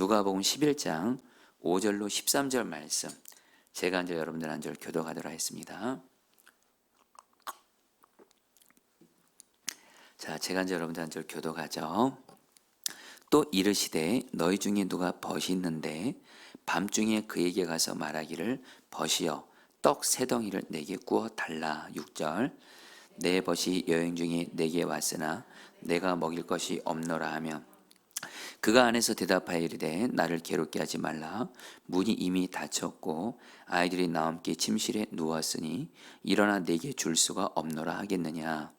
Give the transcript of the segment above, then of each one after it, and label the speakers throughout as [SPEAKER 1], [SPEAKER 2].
[SPEAKER 1] 누가복음 11장 5절로 13절 말씀, 제가 이제 여러분들 한 절 교독하도록 하겠습니다. 자, 제가 이제 여러분들 한 절 교독하죠. 또 이르시되 너희 중에 누가 벗이 있는데 밤중에 그에게 가서 말하기를 벗이여 떡 세 덩이를 내게 구워 달라. 6절 내 벗이 여행 중에 내게 왔으나 내가 먹일 것이 없노라 하며 그가 안에서 대답하여 이르되 나를 괴롭게 하지 말라. 문이 이미 닫혔고 아이들이 나와 함께 침실에 누웠으니 일어나 내게 줄 수가 없노라 하겠느냐.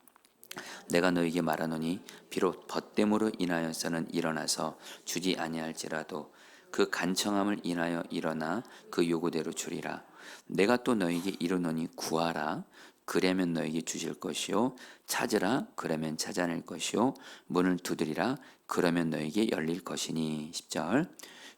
[SPEAKER 1] 내가 너에게 말하노니 비록 벗됨으로 인하여서는 일어나서 주지 아니할지라도 그 간청함을 인하여 일어나 그 요구대로 주리라. 내가 또 너에게 이르노니 구하라. 그러면 너에게 주실 것이요 찾으라. 그러면 찾아낼 것이요 문을 두드리라. 그러면 너에게 열릴 것이니. 10절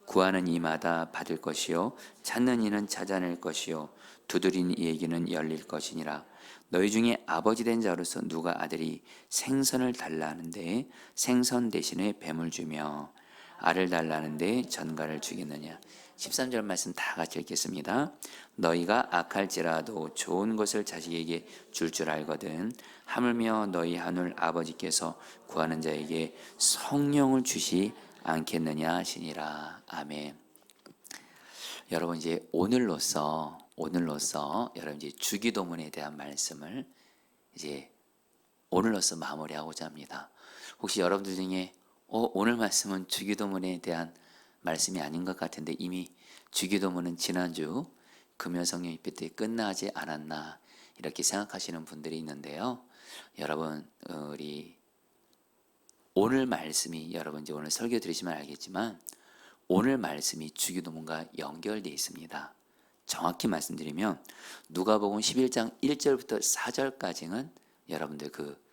[SPEAKER 1] 구하는 이마다 받을 것이요 찾는 이는 찾아낼 것이요 두드리는 이에게는 열릴 것이니라. 너희 중에 아버지 된 자로서 누가 아들이 생선을 달라 하는데 생선 대신에 뱀을 주며 알을 달라 하는데 전갈을 주겠느냐. 13절 말씀 다 같이 읽겠습니다. 너희가 악할지라도 좋은 것을 자식에게 줄 알거든 하물며 너희 하늘 아버지께서 구하는 자에게 성령을 주시 않겠느냐 하시니라. 아멘. 여러분 이제 오늘로써 여러분 이제 주기도문에 대한 말씀을 이제 오늘로써 마무리하고자 합니다. 혹시 여러분들 중에 오늘 말씀은 주기도문에 대한 말씀이 아닌 것 같은데 이미 주기도문은 지난주 금요성령 입회 때 끝나지 않았나 이렇게 생각하시는 분들이 있는데요. 여러분 우리 오늘 말씀이 여러분 이제 오늘 설교 들으시면 알겠지만 오늘 말씀이 주기도문과 연결되어 있습니다. 정확히 말씀드리면 누가복음 11장 1절부터 4절까지는 여러분들 그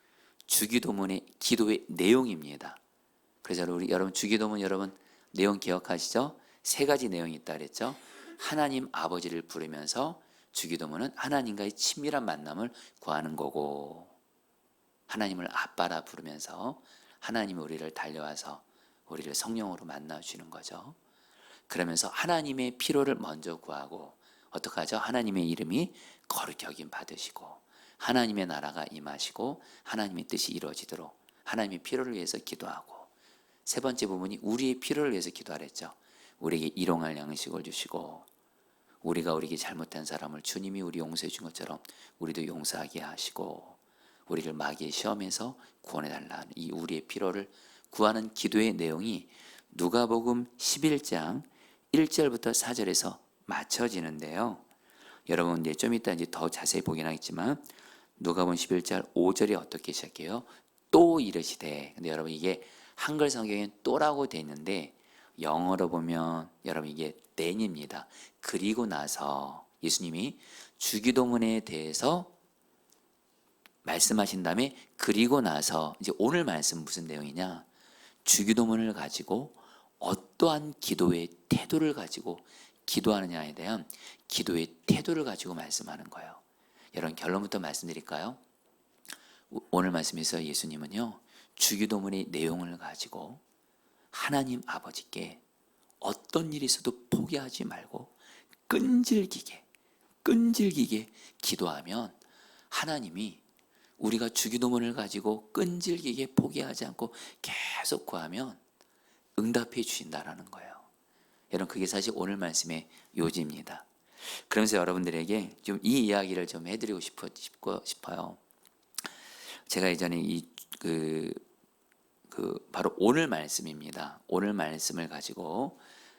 [SPEAKER 1] 주기도문의 기도의 내용입니다. 그래서 우리 여러분 주기도문 여러분 내용 기억하시죠? 세 가지 내용이 있다 그랬죠. 하나님 아버지를 부르면서 주기도문은 하나님과의 친밀한 만남을 구하는 거고, 하나님을 아빠라 부르면서 하나님이 우리를 달려와서 우리를 성령으로 만나주시는 거죠. 그러면서 하나님의 필요를 먼저 구하고 어떻게 하죠? 하나님의 이름이 거룩히 여김 받으시고 하나님의 나라가 임하시고 하나님의 뜻이 이루어지도록 하나님의 필요를 위해서 기도하고, 세 번째 부분이 우리의 필요를 위해서 기도하랬죠. 우리에게 일용할 양식을 주시고 우리에게 잘못한 사람을 주님이 우리 용서해 준 것처럼 우리도 용서하게 하시고 우리를 마귀의 시험에서 구원해달라 하는 이 우리의 필요를 구하는 기도의 내용이 누가복음 11장 1절부터 4절에서 맞춰지는데요. 여러분 이제 좀 이따 이제 더 자세히 보긴 하겠지만 누가복음 11장 5절이 어떻게 시작해요? 또 이르시되. 근데 여러분 이게 한글 성경엔 또라고 돼 있는데 영어로 보면 여러분 이게 then입니다. 그리고 나서 예수님이 주기도문에 대해서 말씀하신 다음에 그리고 나서 이제 오늘 말씀 무슨 내용이냐? 주기도문을 가지고 어떠한 기도의 태도를 가지고 기도하느냐에 대한 기도의 태도를 가지고 말씀하는 거예요. 여러분 결론부터 말씀드릴까요? 오늘 말씀에서 예수님은요 주기도문의 내용을 가지고 하나님 아버지께 어떤 일이 있어도 포기하지 말고 끈질기게 기도하면 하나님이 우리가 주기도문을 가지고 끈질기게 포기하지 않고 계속 구하면 응답해 주신다라는 거예요. 여러분 그게 사실 오늘 말씀의 요지입니다. 그러면서 여러분들에게 좀 이 이야기를 좀 해드리고 싶어요. 제가 예전에 바로 오늘 말씀입니다. 오늘 말씀을 가지고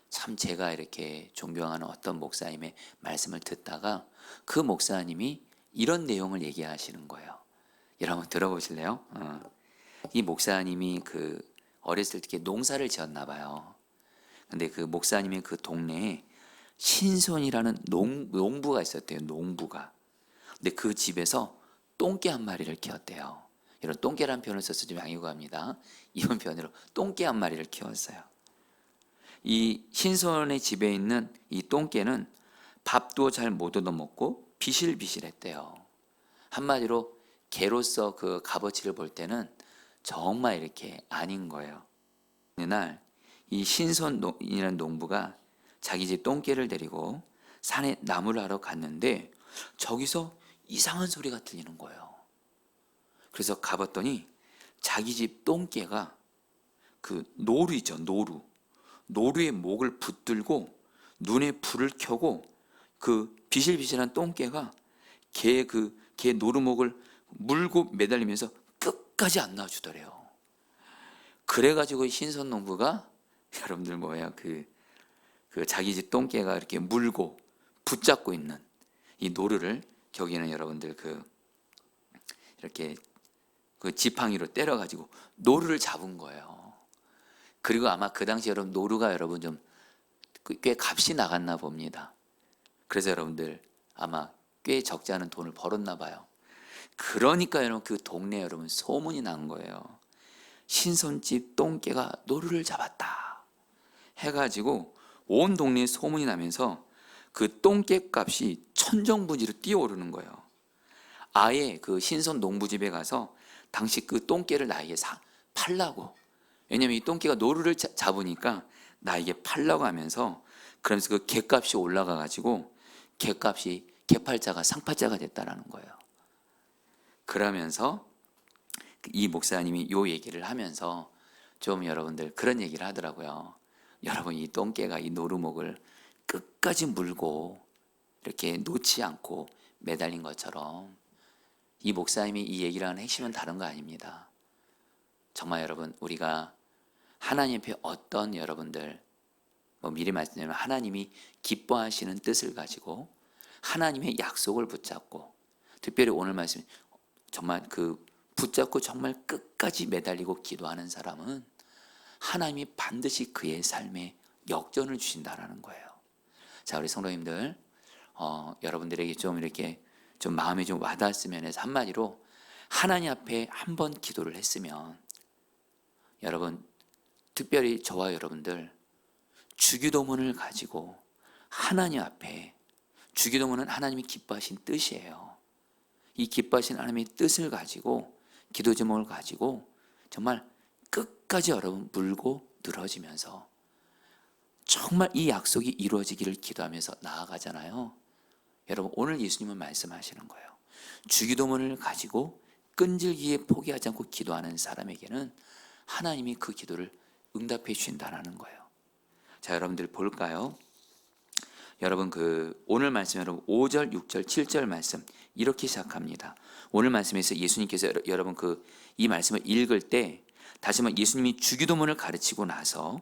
[SPEAKER 1] 참 제가 이렇게 존경하는 어떤 목사님의 말씀을 듣다가 그 목사님이 이런 내용을 얘기하시는 거예요. 여러분 들어보실래요? 이 목사님이 어렸을 때 농사를 지었나 봐요. 근데 그 목사님의 그 동네에 신손이라는 농부가 있었대요. 농부가. 근데 그 집에서 똥개 한 마리를 키웠대요. 이런 똥개라는 표현을 써서 좀 양해구합니다. 이런 표현으로 똥개 한 마리를 키웠어요. 이 신손의 집에 있는 이 똥개는 밥도 잘 못 얻어먹고 비실비실했대요. 한마디로 개로서 그 값어치를 볼 때는 정말 이렇게 아닌 거예요. 어느 날 이 신손이라는 농부가 자기 집 똥개를 데리고 산에 나무를 하러 갔는데 저기서 이상한 소리가 들리는 거예요. 그래서 가봤더니 자기 집 똥개가 그 노루 있죠, 노루의 목을 붙들고 눈에 불을 켜고 그 비실비실한 똥개가 개 노루목을 물고 매달리면서 끝까지 안 놔주더래요. 그래가지고 신선 농부가 여러분들 그 자기 집 똥개가 이렇게 물고 붙잡고 있는 이 노루를 거기는 여러분들 이렇게 그 지팡이로 때려가지고 노루를 잡은 거예요. 그리고 아마 그 당시 여러분 노루가 여러분 좀 꽤 값이 나갔나 봅니다. 그래서 여러분들 아마 꽤 적지 않은 돈을 벌었나 봐요. 그러니까 여러분 그 동네 여러분 소문이 난 거예요. 신손집 똥개가 노루를 잡았다 해가지고 온 동네에 소문이 나면서 그 똥개 값이 천정부지로 뛰어오르는 거예요. 아예 그 신손 농부집에 가서 당시 그 똥개를 나에게 팔라고. 왜냐면 이 똥개가 노루를 잡으니까 나에게 팔라고 하면서 그러면서 그 개값이 올라가 가지고 개값이 개팔자가 상팔자가 됐다라는 거예요. 그러면서 이 목사님이 요 얘기를 하면서 좀 여러분들 그런 얘기를 하더라고요. 여러분 이 똥개가 이 노루목을 끝까지 물고 이렇게 놓지 않고 매달린 것처럼 이 목사님이 이 얘기를 하는 핵심은 다른 거 아닙니다. 정말 여러분 우리가 하나님 앞에 어떤 여러분들 미리 말씀드리면 하나님이 기뻐하시는 뜻을 가지고 하나님의 약속을 붙잡고 특별히 오늘 말씀 정말 붙잡고 정말 끝까지 매달리고 기도하는 사람은 하나님이 반드시 그의 삶에 역전을 주신다라는 거예요. 자, 우리 성도님들 여러분들에게 좀 이렇게 좀 마음에 좀 와닿았으면 해서 한마디로 하나님 앞에 한번 기도를 했으면 여러분 특별히 저와 여러분들 주기도문을 가지고 하나님 앞에 주기도문은 하나님이 기뻐하신 뜻이에요. 이 기뻐하신 하나님의 뜻을 가지고 기도 제목을 가지고 정말 끝까지 여러분 물고 늘어지면서 정말 이 약속이 이루어지기를 기도하면서 나아가잖아요. 여러분 오늘 예수님은 말씀하시는 거예요. 주기도문을 가지고 끈질기게 포기하지 않고 기도하는 사람에게는 하나님이 그 기도를 응답해 주신다는 거예요. 자, 여러분들 볼까요? 여러분 오늘 말씀 여러분 5절, 6절, 7절 말씀 이렇게 시작합니다. 오늘 말씀에서 예수님께서 여러분 이 말씀을 읽을 때 다시 한번 예수님이 주기도문을 가르치고 나서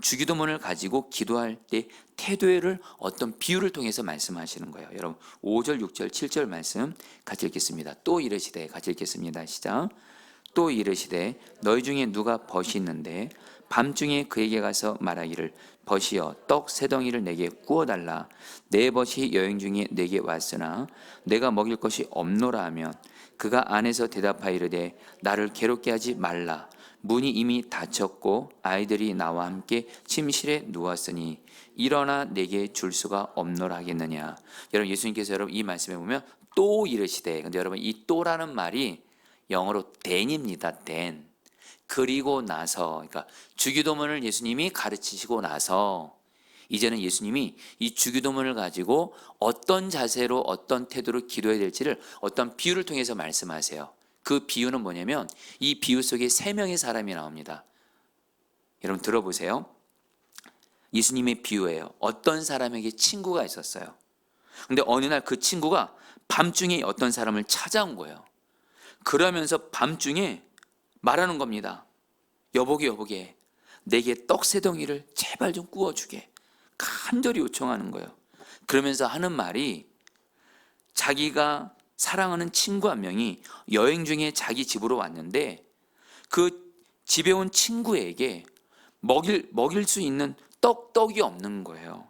[SPEAKER 1] 주기도문을 가지고 기도할 때 태도를 어떤 비유를 통해서 말씀하시는 거예요. 여러분 5절, 6절, 7절 말씀 같이 읽겠습니다. 또 이르시되 같이 읽겠습니다. 시작. 또 이르시되 너희 중에 누가 벗이 있는데 밤중에 그에게 가서 말하기를 벗이여 떡 세 덩이를 내게 구워달라. 내 벗이 여행 중에 내게 왔으나 내가 먹일 것이 없노라 하면 그가 안에서 대답하이르되 나를 괴롭게 하지 말라. 문이 이미 닫혔고 아이들이 나와 함께 침실에 누웠으니 일어나 내게 줄 수가 없노라 하겠느냐. 여러분 예수님께서 여러분 이 말씀에 보면 또 이르시되, 근데 여러분 이 또라는 말이 영어로 then입니다. then. 그리고 나서, 그러니까 주기도문을 예수님이 가르치시고 나서 이제는 예수님이 이 주기도문을 가지고 어떤 자세로 어떤 태도로 기도해야 될지를 어떤 비유를 통해서 말씀하세요. 그 비유는 뭐냐면 이 비유 속에 세 명의 사람이 나옵니다. 여러분 들어보세요. 예수님의 비유예요. 어떤 사람에게 친구가 있었어요. 근데 어느 날 그 친구가 밤중에 어떤 사람을 찾아온 거예요. 그러면서 밤중에 말하는 겁니다. 여보게 내게 떡 세 덩이를 제발 좀 구워주게 간절히 요청하는 거예요. 그러면서 하는 말이 자기가 사랑하는 친구 한 명이 여행 중에 자기 집으로 왔는데 그 집에 온 친구에게 먹일 수 있는 떡이 없는 거예요.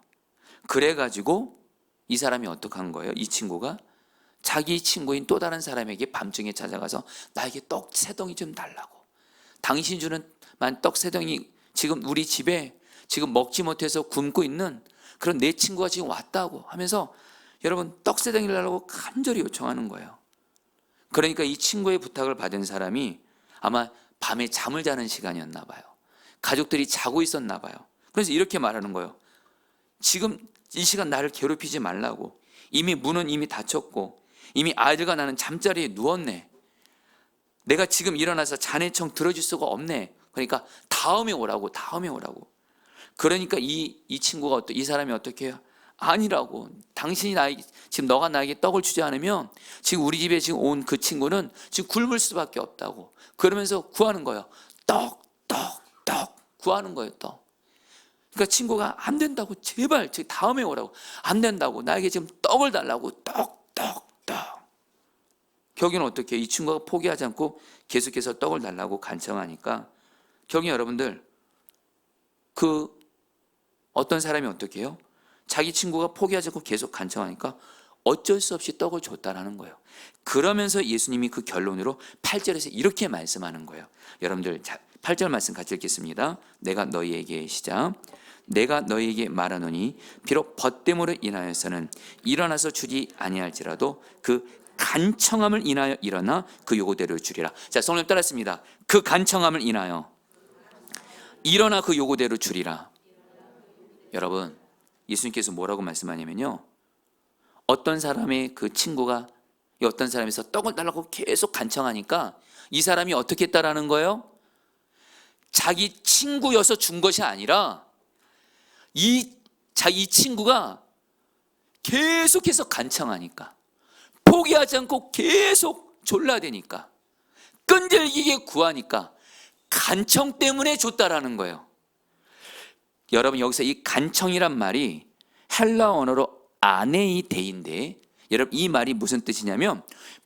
[SPEAKER 1] 그래가지고 이 사람이 어떻게 한 거예요? 이 친구가 자기 친구인 또 다른 사람에게 밤중에 찾아가서 나에게 떡 세 덩이 좀 달라고. 당신 주는 떡 세 덩이 지금 우리 집에 지금 먹지 못해서 굶고 있는 그런 내 친구가 지금 왔다고 하면서 여러분 떡 세 덩이를 달라고 간절히 요청하는 거예요. 그러니까 이 친구의 부탁을 받은 사람이 아마 밤에 잠을 자는 시간이었나 봐요. 가족들이 자고 있었나 봐요. 그래서 이렇게 말하는 거예요. 지금 이 시간 나를 괴롭히지 말라고. 이미 문은 이미 닫혔고 이미 아이들과 나는 잠자리에 누웠네. 내가 지금 일어나서 자네 청 들어줄 수가 없네. 그러니까 다음에 오라고. 그러니까 이 친구가 이 사람이 어떻게 해요? 아니라고. 당신이 지금 너가 나에게 떡을 주지 않으면 지금 우리 집에 지금 온 그 친구는 지금 굶을 수밖에 없다고. 그러면서 구하는 거예요. 떡 구하는 거예요. 떡. 그러니까 친구가 안 된다고. 제발 다음에 오라고. 안 된다고. 나에게 지금 떡을 달라고. 떡. 결국에는 어떻게 이 친구가 포기하지 않고 계속해서 떡을 달라고 간청하니까 결국 여러분들 그 어떤 사람이 어떻게 해요? 자기 친구가 포기하지 않고 계속 간청하니까 어쩔 수 없이 떡을 줬다라는 거예요. 그러면서 예수님이 그 결론으로 8절에서 이렇게 말씀하는 거예요. 여러분들 8절 말씀 같이 읽겠습니다. 내가 너희에게 시작. 내가 너희에게 말하노니 비록 벗됨으로 인하여서는 일어나서 주지 아니할지라도 그 간청함을 인하여 일어나 그 요구대로 주리라. 자, 성령 따랐습니다. 그 간청함을 인하여 일어나 그 요구대로 주리라. 여러분, 예수님께서 뭐라고 말씀하냐면요, 어떤 사람의 그 친구가 어떤 사람에서 떡을 달라고 계속 간청하니까 이 사람이 어떻게 했다라는 거예요? 자기 친구여서 준 것이 아니라 이 친구가 계속해서 간청하니까, 포기하지 않고 계속 졸라대니까, 끈질기게 구하니까 간청 때문에 줬다라는 거예요. 여러분, 여기서 이 간청이란 말이 헬라 언어로 아네이데인데, 여러분 이 말이 무슨 뜻이냐면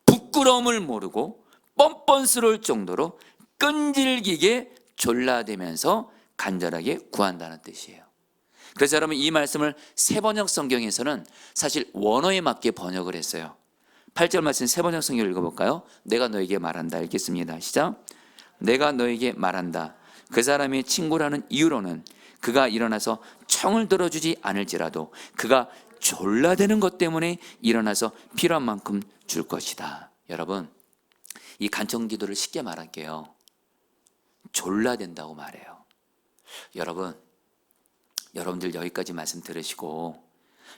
[SPEAKER 1] 부끄러움을 모르고 뻔뻔스러울 정도로 끈질기게 졸라대면서 간절하게 구한다는 뜻이에요. 그래서 여러분 이 말씀을 세번역 성경에서는 사실 원어에 맞게 번역을 했어요. 8절 말씀 세번역 성경을 읽어볼까요? 내가 너에게 말한다. 읽겠습니다. 시작. 내가 너에게 말한다. 그 사람의 친구라는 이유로는 그가 일어나서 청을 들어주지 않을지라도 그가 졸라대는 것 때문에 일어나서 필요한 만큼 줄 것이다. 여러분, 이 간청 기도를 쉽게 말할게요. 졸라댄다고 말해요. 여러분들 여기까지 말씀 들으시고,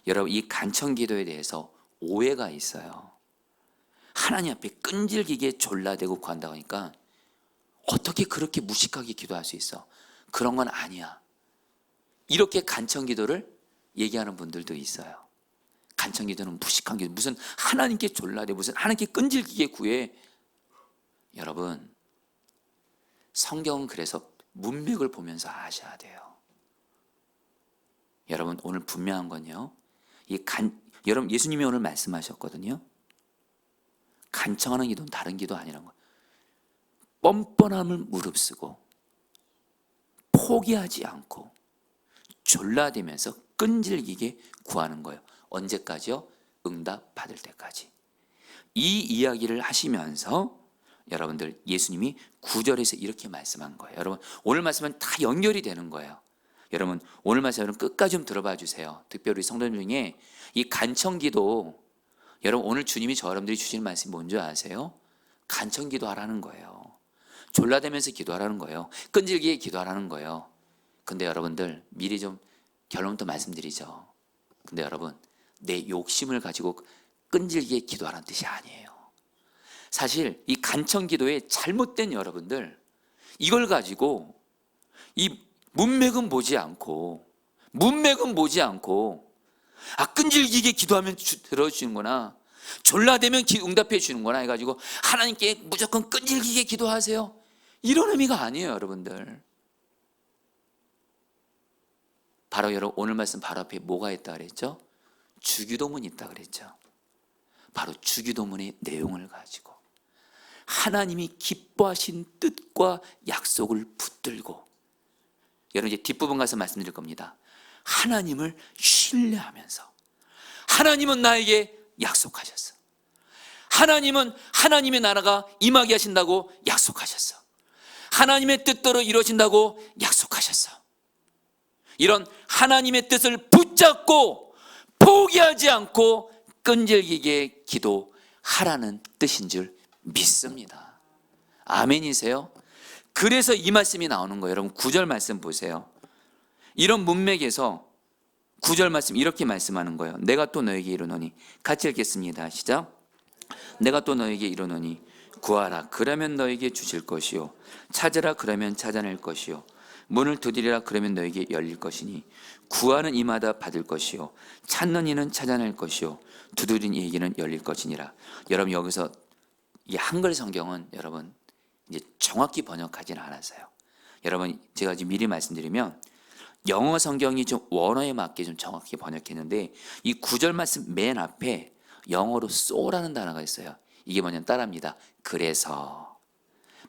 [SPEAKER 1] 여러분 이 간청 기도에 대해서 오해가 있어요. 하나님 앞에 끈질기게 졸라대고 구한다고 하니까 어떻게 그렇게 무식하게 기도할 수 있어? 그런 건 아니야. 이렇게 간청 기도를 얘기하는 분들도 있어요. 간청 기도는 무식한 기도, 무슨 하나님께 졸라대, 무슨 하나님께 끈질기게 구해. 여러분, 성경은 그래서 문맥을 보면서 아셔야 돼요. 여러분, 오늘 분명한 건요, 여러분 예수님이 오늘 말씀하셨거든요. 간청하는 기도는 다른 기도 아니라는 거예요. 뻔뻔함을 무릅쓰고 포기하지 않고 졸라대면서 끈질기게 구하는 거예요. 언제까지요? 응답 받을 때까지. 이 이야기를 하시면서 여러분들 예수님이 9절에서 이렇게 말씀한 거예요. 여러분 오늘 말씀은 다 연결이 되는 거예요. 여러분 오늘 말씀 여러분 끝까지 좀 들어봐 주세요. 특별히 성도님 중에 이 간청기도, 여러분 오늘 주님이 여러분들이 주시는 말씀이 뭔지 아세요? 간청기도 하라는 거예요. 졸라대면서 기도하라는 거예요. 끈질기게 기도하라는 거예요. 근데 여러분들 미리 좀 결론부터 말씀드리죠. 근데 여러분 내 욕심을 가지고 끈질기게 기도하라는 뜻이 아니에요. 사실 이 간청기도의 잘못된 여러분들, 이걸 가지고 이 문맥은 보지 않고 끈질기게 기도하면 들어주시는구나, 졸라대면 응답해 주는구나 해가지고 하나님께 무조건 끈질기게 기도하세요, 이런 의미가 아니에요. 여러분들 바로 여러분 오늘 말씀 바로 앞에 뭐가 있다 그랬죠? 주기도문이 있다 그랬죠. 바로 주기도문의 내용을 가지고 하나님이 기뻐하신 뜻과 약속을 붙들고, 여러분 이제 뒷부분 가서 말씀드릴 겁니다. 하나님을 신뢰하면서, 하나님은 나에게 약속하셨어. 하나님은 하나님의 나라가 임하게 하신다고 약속하셨어. 하나님의 뜻대로 이루어진다고 약속하셨어. 이런 하나님의 뜻을 붙잡고 포기하지 않고 끈질기게 기도하라는 뜻인 줄 믿습니다. 아멘이세요? 그래서 이 말씀이 나오는 거예요. 여러분 9절 말씀 보세요. 이런 문맥에서 9절 말씀 이렇게 말씀하는 거예요. 내가 또 너에게 이르노니, 같이 읽겠습니다. 시작. 내가 또 너에게 이르노니 구하라 그러면 너에게 주실 것이요, 찾으라 그러면 찾아낼 것이요, 문을 두드리라 그러면 너에게 열릴 것이니, 구하는 이마다 받을 것이요, 찾는 이는 찾아낼 것이요, 두드린 이에게는 열릴 것이니라. 여러분 여기서 이 한글 성경은 여러분 이제 정확히 번역하지는 않았어요. 여러분 제가 지금 미리 말씀드리면 영어 성경이 좀 원어에 맞게 좀 정확히 번역했는데, 이 9절 말씀 맨 앞에 영어로 so라는 단어가 있어요. 이게 뭐냐면 따라합니다. 그래서.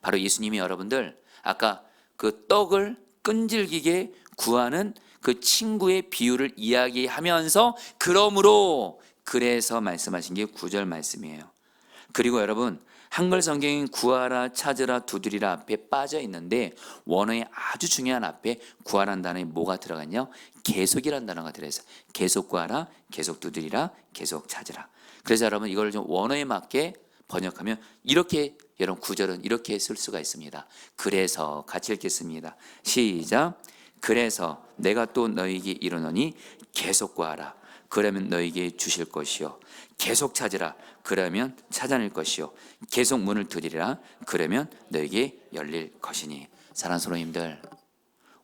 [SPEAKER 1] 바로 예수님이 여러분들 아까 그 떡을 끈질기게 구하는 그 친구의 비유를 이야기하면서 그러므로 그래서 말씀하신 게 9절 말씀이에요. 그리고 여러분 한글 성경인 구하라, 찾으라, 두드리라 앞에 빠져 있는데 원어의 아주 중요한 앞에 구하라는 단어에 뭐가 들어갔냐? 계속이라는 단어가 들어있어요. 계속 구하라, 계속 두드리라, 계속 찾으라. 그래서 여러분 이걸 좀 원어에 맞게 번역하면 이렇게, 여러분 9절은 이렇게 쓸 수가 있습니다. 그래서 같이 읽겠습니다. 시작. 그래서 내가 또 너에게 이르노니 계속 구하라 그러면 너에게 주실 것이요, 계속 찾으라 그러면 찾아낼 것이요, 계속 문을 두드리라 그러면 너에게 열릴 것이니. 사랑하는 성도님들,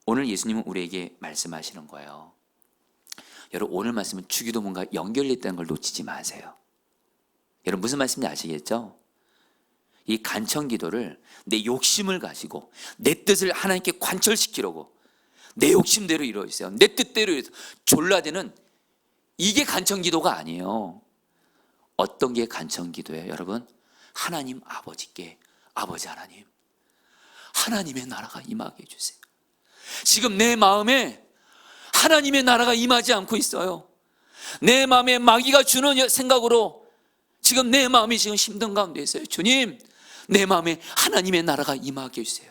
[SPEAKER 1] 오늘 예수님은 우리에게 말씀하시는 거예요. 여러분 오늘 말씀은 주기도문과 연결되어 있다는 걸 놓치지 마세요. 여러분 무슨 말씀인지 아시겠죠? 이 간청기도를 내 욕심을 가지고 내 뜻을 하나님께 관철시키려고 내 욕심대로 이루어지세요, 내 뜻대로 졸라대는 이게 간청기도가 아니에요. 어떤 게 간청기도예요? 여러분 하나님 아버지께, 아버지 하나님, 하나님의 나라가 임하게 해주세요. 지금 내 마음에 하나님의 나라가 임하지 않고 있어요. 내 마음에 마귀가 주는 생각으로 지금 내 마음이 지금 힘든 가운데 있어요. 주님, 내 마음에 하나님의 나라가 임하게 해주세요.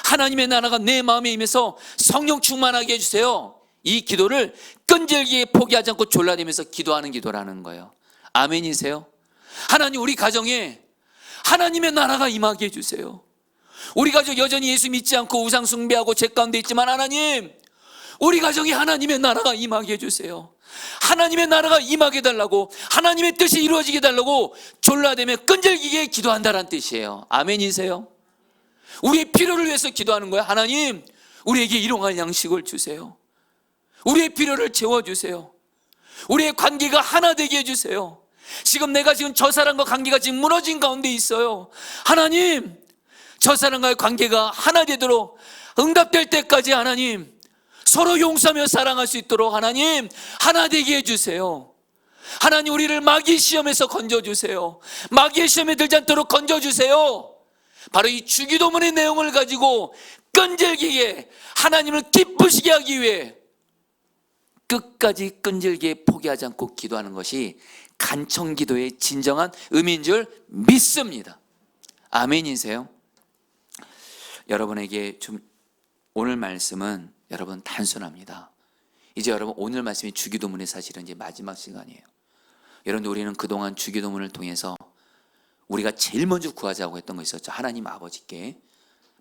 [SPEAKER 1] 하나님의 나라가 내 마음에 임해서 성령 충만하게 해주세요. 이 기도를 끈질기게 포기하지 않고 졸라대면서 기도하는 기도라는 거예요. 아멘이세요? 하나님 우리 가정에 하나님의 나라가 임하게 해주세요. 우리 가족 여전히 예수 믿지 않고 우상 숭배하고 죄 가운데 있지만 하나님 우리 가정에 하나님의 나라가 임하게 해주세요. 하나님의 나라가 임하게 해달라고, 하나님의 뜻이 이루어지게 해달라고 졸라대며 끈질기게 기도한다는 뜻이에요. 아멘이세요? 우리의 필요를 위해서 기도하는 거예요. 하나님 우리에게 일용할 양식을 주세요. 우리의 필요를 채워주세요. 우리의 관계가 하나 되게 해주세요. 지금 내가 지금 저 사람과 관계가 지금 무너진 가운데 있어요. 하나님 저 사람과의 관계가 하나 되도록 응답될 때까지 하나님 서로 용서하며 사랑할 수 있도록 하나님 하나 되게 해주세요. 하나님 우리를 마귀의 시험에서 건져주세요. 마귀의 시험에 들지 않도록 건져주세요. 바로 이 주기도문의 내용을 가지고 끈질기게 하나님을 기쁘시게 하기 위해 끝까지 끈질기게 포기하지 않고 기도하는 것이 간청기도의 진정한 의미인 줄 믿습니다. 아멘이세요? 여러분에게 좀 오늘 말씀은 여러분 단순합니다. 이제 여러분 오늘 말씀이 주기도문의 사실은 이제 마지막 시간이에요. 여러분 우리는 그동안 주기도문을 통해서 우리가 제일 먼저 구하자고 했던 거 있었죠. 하나님 아버지께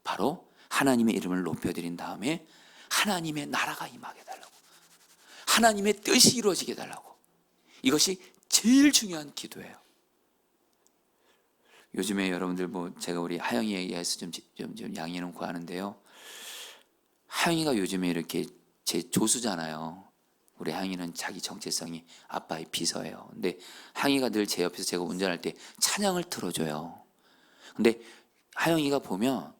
[SPEAKER 1] 바로 하나님의 이름을 높여드린 다음에 하나님의 나라가 임하게 해달라고, 하나님의 뜻이 이루어지게 해달라고. 이것이 제일 중요한 기도예요. 요즘에 여러분들 뭐 제가 우리 하영이에 의해서 좀 양해는 구하는데요. 하영이가 요즘에 이렇게 제 조수잖아요. 우리 하영이는 자기 정체성이 아빠의 비서예요. 근데 하영이가 늘 제 옆에서 제가 운전할 때 찬양을 틀어줘요. 근데 하영이가 보면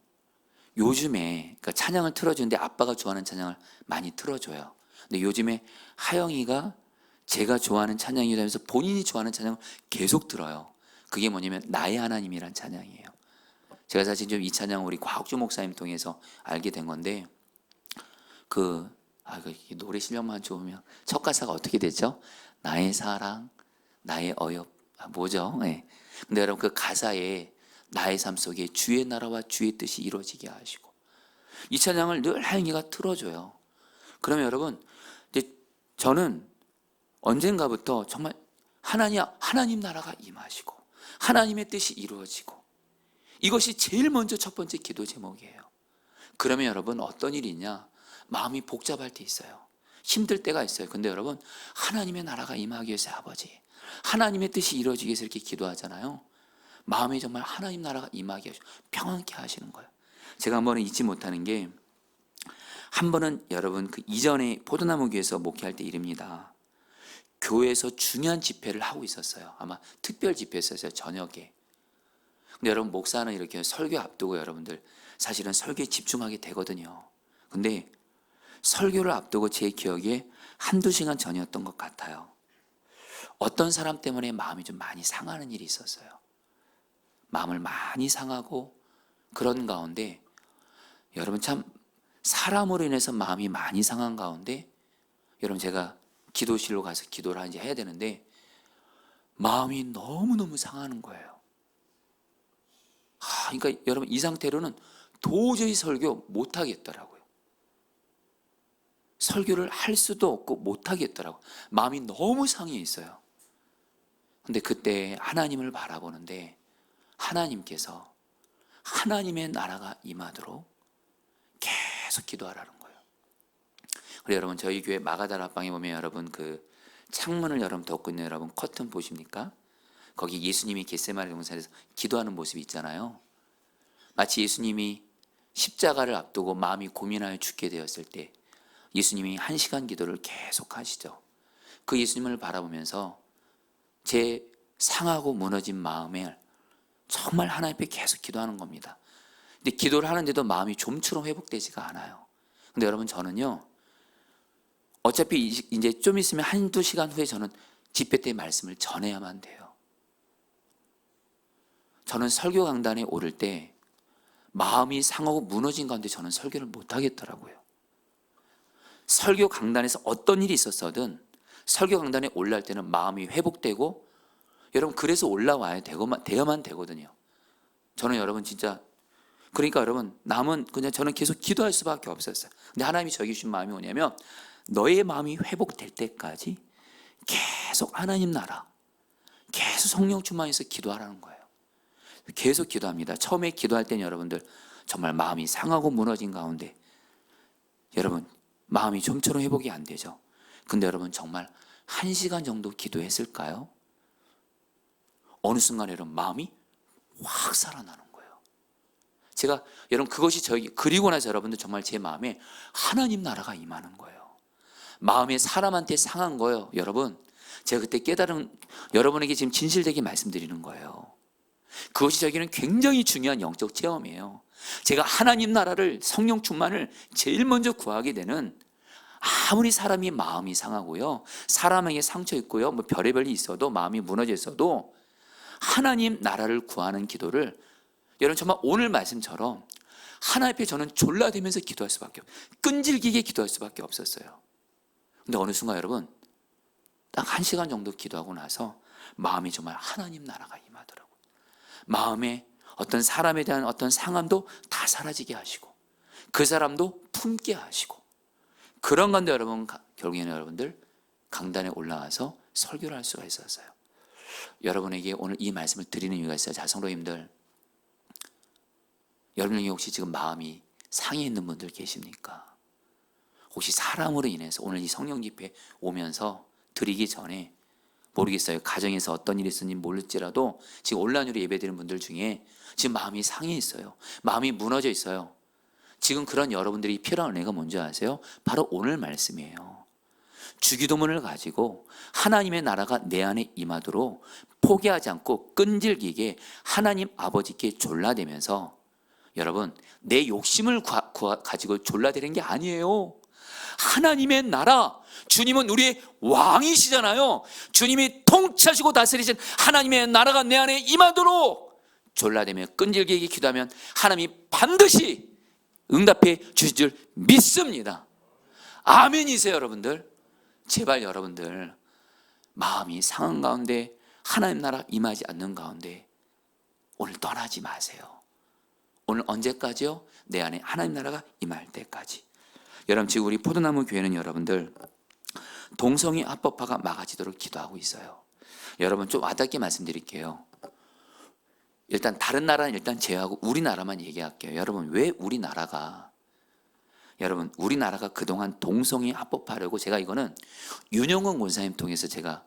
[SPEAKER 1] 요즘에 그러니까 찬양을 틀어주는데 아빠가 좋아하는 찬양을 많이 틀어줘요. 근데 요즘에 하영이가 제가 좋아하는 찬양이라 면서 본인이 좋아하는 찬양을 계속 들어요. 그게 뭐냐면 나의 하나님이란 찬양이에요. 제가 사실 좀 이 찬양 우리 곽주 목사님 통해서 알게 된 건데 그 노래 실력만 좋으면 첫 가사가 어떻게 되죠? 나의 사랑, 나의 어엽, 뭐죠? 네. 근데 여러분 그 가사에 나의 삶 속에 주의 나라와 주의 뜻이 이루어지게 하시고, 이 찬양을 늘 하영이가 틀어줘요. 그러면 여러분 이제 저는 언젠가부터 정말 하나님 나라가 임하시고 하나님의 뜻이 이루어지고 이것이 제일 먼저 첫 번째 기도 제목이에요. 그러면 여러분 어떤 일이 있냐? 마음이 복잡할 때 있어요. 힘들 때가 있어요. 근데 여러분 하나님의 나라가 임하기 위해서 아버지, 하나님의 뜻이 이루어지기 위해서 이렇게 기도하잖아요. 마음에 정말 하나님 나라가 임하게 하시고 평안케 하시는 거예요. 제가 한 번은 잊지 못하는 게, 한 번은 여러분 그 이전에 포도나무 교회에서 목회할 때 일입니다. 교회에서 중요한 집회를 하고 있었어요. 아마 특별 집회였어요, 저녁에. 근데 여러분 목사는 이렇게 설교 앞두고 여러분들 사실은 설교에 집중하게 되거든요. 근데 설교를 앞두고 제 기억에 한두 시간 전이었던 것 같아요. 어떤 사람 때문에 마음이 좀 많이 상하는 일이 있었어요. 마음을 많이 상하고 그런 가운데 여러분 참 사람으로 인해서 마음이 많이 상한 가운데 여러분 제가 기도실로 가서 기도를 이제 해야 되는데 마음이 너무너무 상하는 거예요. 그러니까 여러분 이 상태로는 도저히 설교 못 하겠더라고요. 설교를 할 수도 없고 못 하겠더라고요. 마음이 너무 상해 있어요. 근데 그때 하나님을 바라보는데 하나님께서 하나님의 나라가 임하도록 계속 기도하라는 거예요. 그리고 여러분 저희 교회 마가다라 방에 보면 여러분 그 창문을 여러분 덮고 있는 여러분 커튼 보십니까? 거기 예수님이 겟세마네 동산에서 기도하는 모습이 있잖아요. 마치 예수님이 십자가를 앞두고 마음이 고민하여 죽게 되었을 때 예수님이 1시간 기도를 계속 하시죠. 그 예수님을 바라보면서 제 상하고 무너진 마음에 정말 하나님 앞에 계속 기도하는 겁니다. 근데 기도를 하는데도 마음이 좀처럼 회복되지가 않아요. 근데 여러분 저는요, 어차피 이제 좀 있으면 1~2시간 후에 저는 집회 때 말씀을 전해야만 돼요. 저는 설교 강단에 오를 때 마음이 상하고 무너진 가운데 저는 설교를 못 하겠더라고요. 설교 강단에서 어떤 일이 있었어든 설교 강단에 올라갈 때는 마음이 회복되고 여러분 그래서 올라와야 되어야만 되거든요. 저는 여러분 진짜 그러니까 여러분 남은 그냥 저는 계속 기도할 수밖에 없었어요. 근데 하나님이 저에게 주신 마음이 뭐냐면 너의 마음이 회복될 때까지 계속 하나님 나라, 계속 성령 충만해서 기도하라는 거예요. 계속 기도합니다. 처음에 기도할 때는 여러분들 정말 마음이 상하고 무너진 가운데 여러분 마음이 좀처럼 회복이 안 되죠. 근데 여러분 정말 1시간 정도 기도했을까요? 어느 순간 여러분 마음이 확 살아나는 거예요. 제가 여러분 그것이 그리고 나서 여러분들 정말 제 마음에 하나님 나라가 임하는 거예요. 마음에 사람한테 상한 거예요. 여러분 제가 그때 깨달은 여러분에게 지금 진실되게 말씀드리는 거예요. 그것이 저에게는 굉장히 중요한 영적 체험이에요. 제가 하나님 나라를 성령 충만을 제일 먼저 구하게 되는, 아무리 사람이 마음이 상하고요, 사람에게 상처 있고요, 뭐 별의별이 있어도 마음이 무너져 있어도 하나님 나라를 구하는 기도를 여러분 정말 오늘 말씀처럼 하나님 앞에 저는 졸라대면서 기도할 수밖에 끈질기게 기도할 수밖에 없었어요. 근데 어느 순간 여러분 딱 1시간 정도 기도하고 나서 마음이 정말 하나님 나라가 임하더라고요. 마음에 어떤 사람에 대한 어떤 상함도 다 사라지게 하시고 그 사람도 품게 하시고 그런 건데 여러분 결국에는 여러분들 강단에 올라와서 설교를 할 수가 있었어요. 여러분에게 오늘 이 말씀을 드리는 이유가 있어요. 자, 성도님들, 여러분 중에 혹시 지금 마음이 상해 있는 분들 계십니까? 혹시 사람으로 인해서 오늘 이 성령 집회 오면서 드리기 전에 모르겠어요. 가정에서 어떤 일이 있었는지 모를지라도 지금 온라인으로 예배드리는 분들 중에 지금 마음이 상해 있어요. 마음이 무너져 있어요. 지금 그런 여러분들이 필요한 은혜가 뭔지 아세요? 바로 오늘 말씀이에요. 주기도문을 가지고 하나님의 나라가 내 안에 임하도록 포기하지 않고 끈질기게 하나님 아버지께 졸라대면서 여러분 내 욕심을 가지고 졸라대는 게 아니에요. 하나님의 나라, 주님은 우리의 왕이시잖아요. 주님이 통치하시고 다스리신 하나님의 나라가 내 안에 임하도록 졸라대며 끈질기게 기도하면 하나님이 반드시 응답해 주실 줄 믿습니다. 아멘이세요 여러분들. 제발 여러분들 마음이 상한 가운데 하나님 나라 임하지 않는 가운데 오늘 떠나지 마세요. 오늘 언제까지요? 내 안에 하나님 나라가 임할 때까지. 여러분 지금 우리 포도나무 교회는 여러분들 동성애 합법화가 막아지도록 기도하고 있어요. 여러분 좀 와닿게 말씀드릴게요. 일단 다른 나라는 일단 제외하고 우리나라만 얘기할게요. 여러분, 왜 우리나라가 그동안 동성애 합법화하려고, 제가 이거는 윤영원 권사님 통해서 제가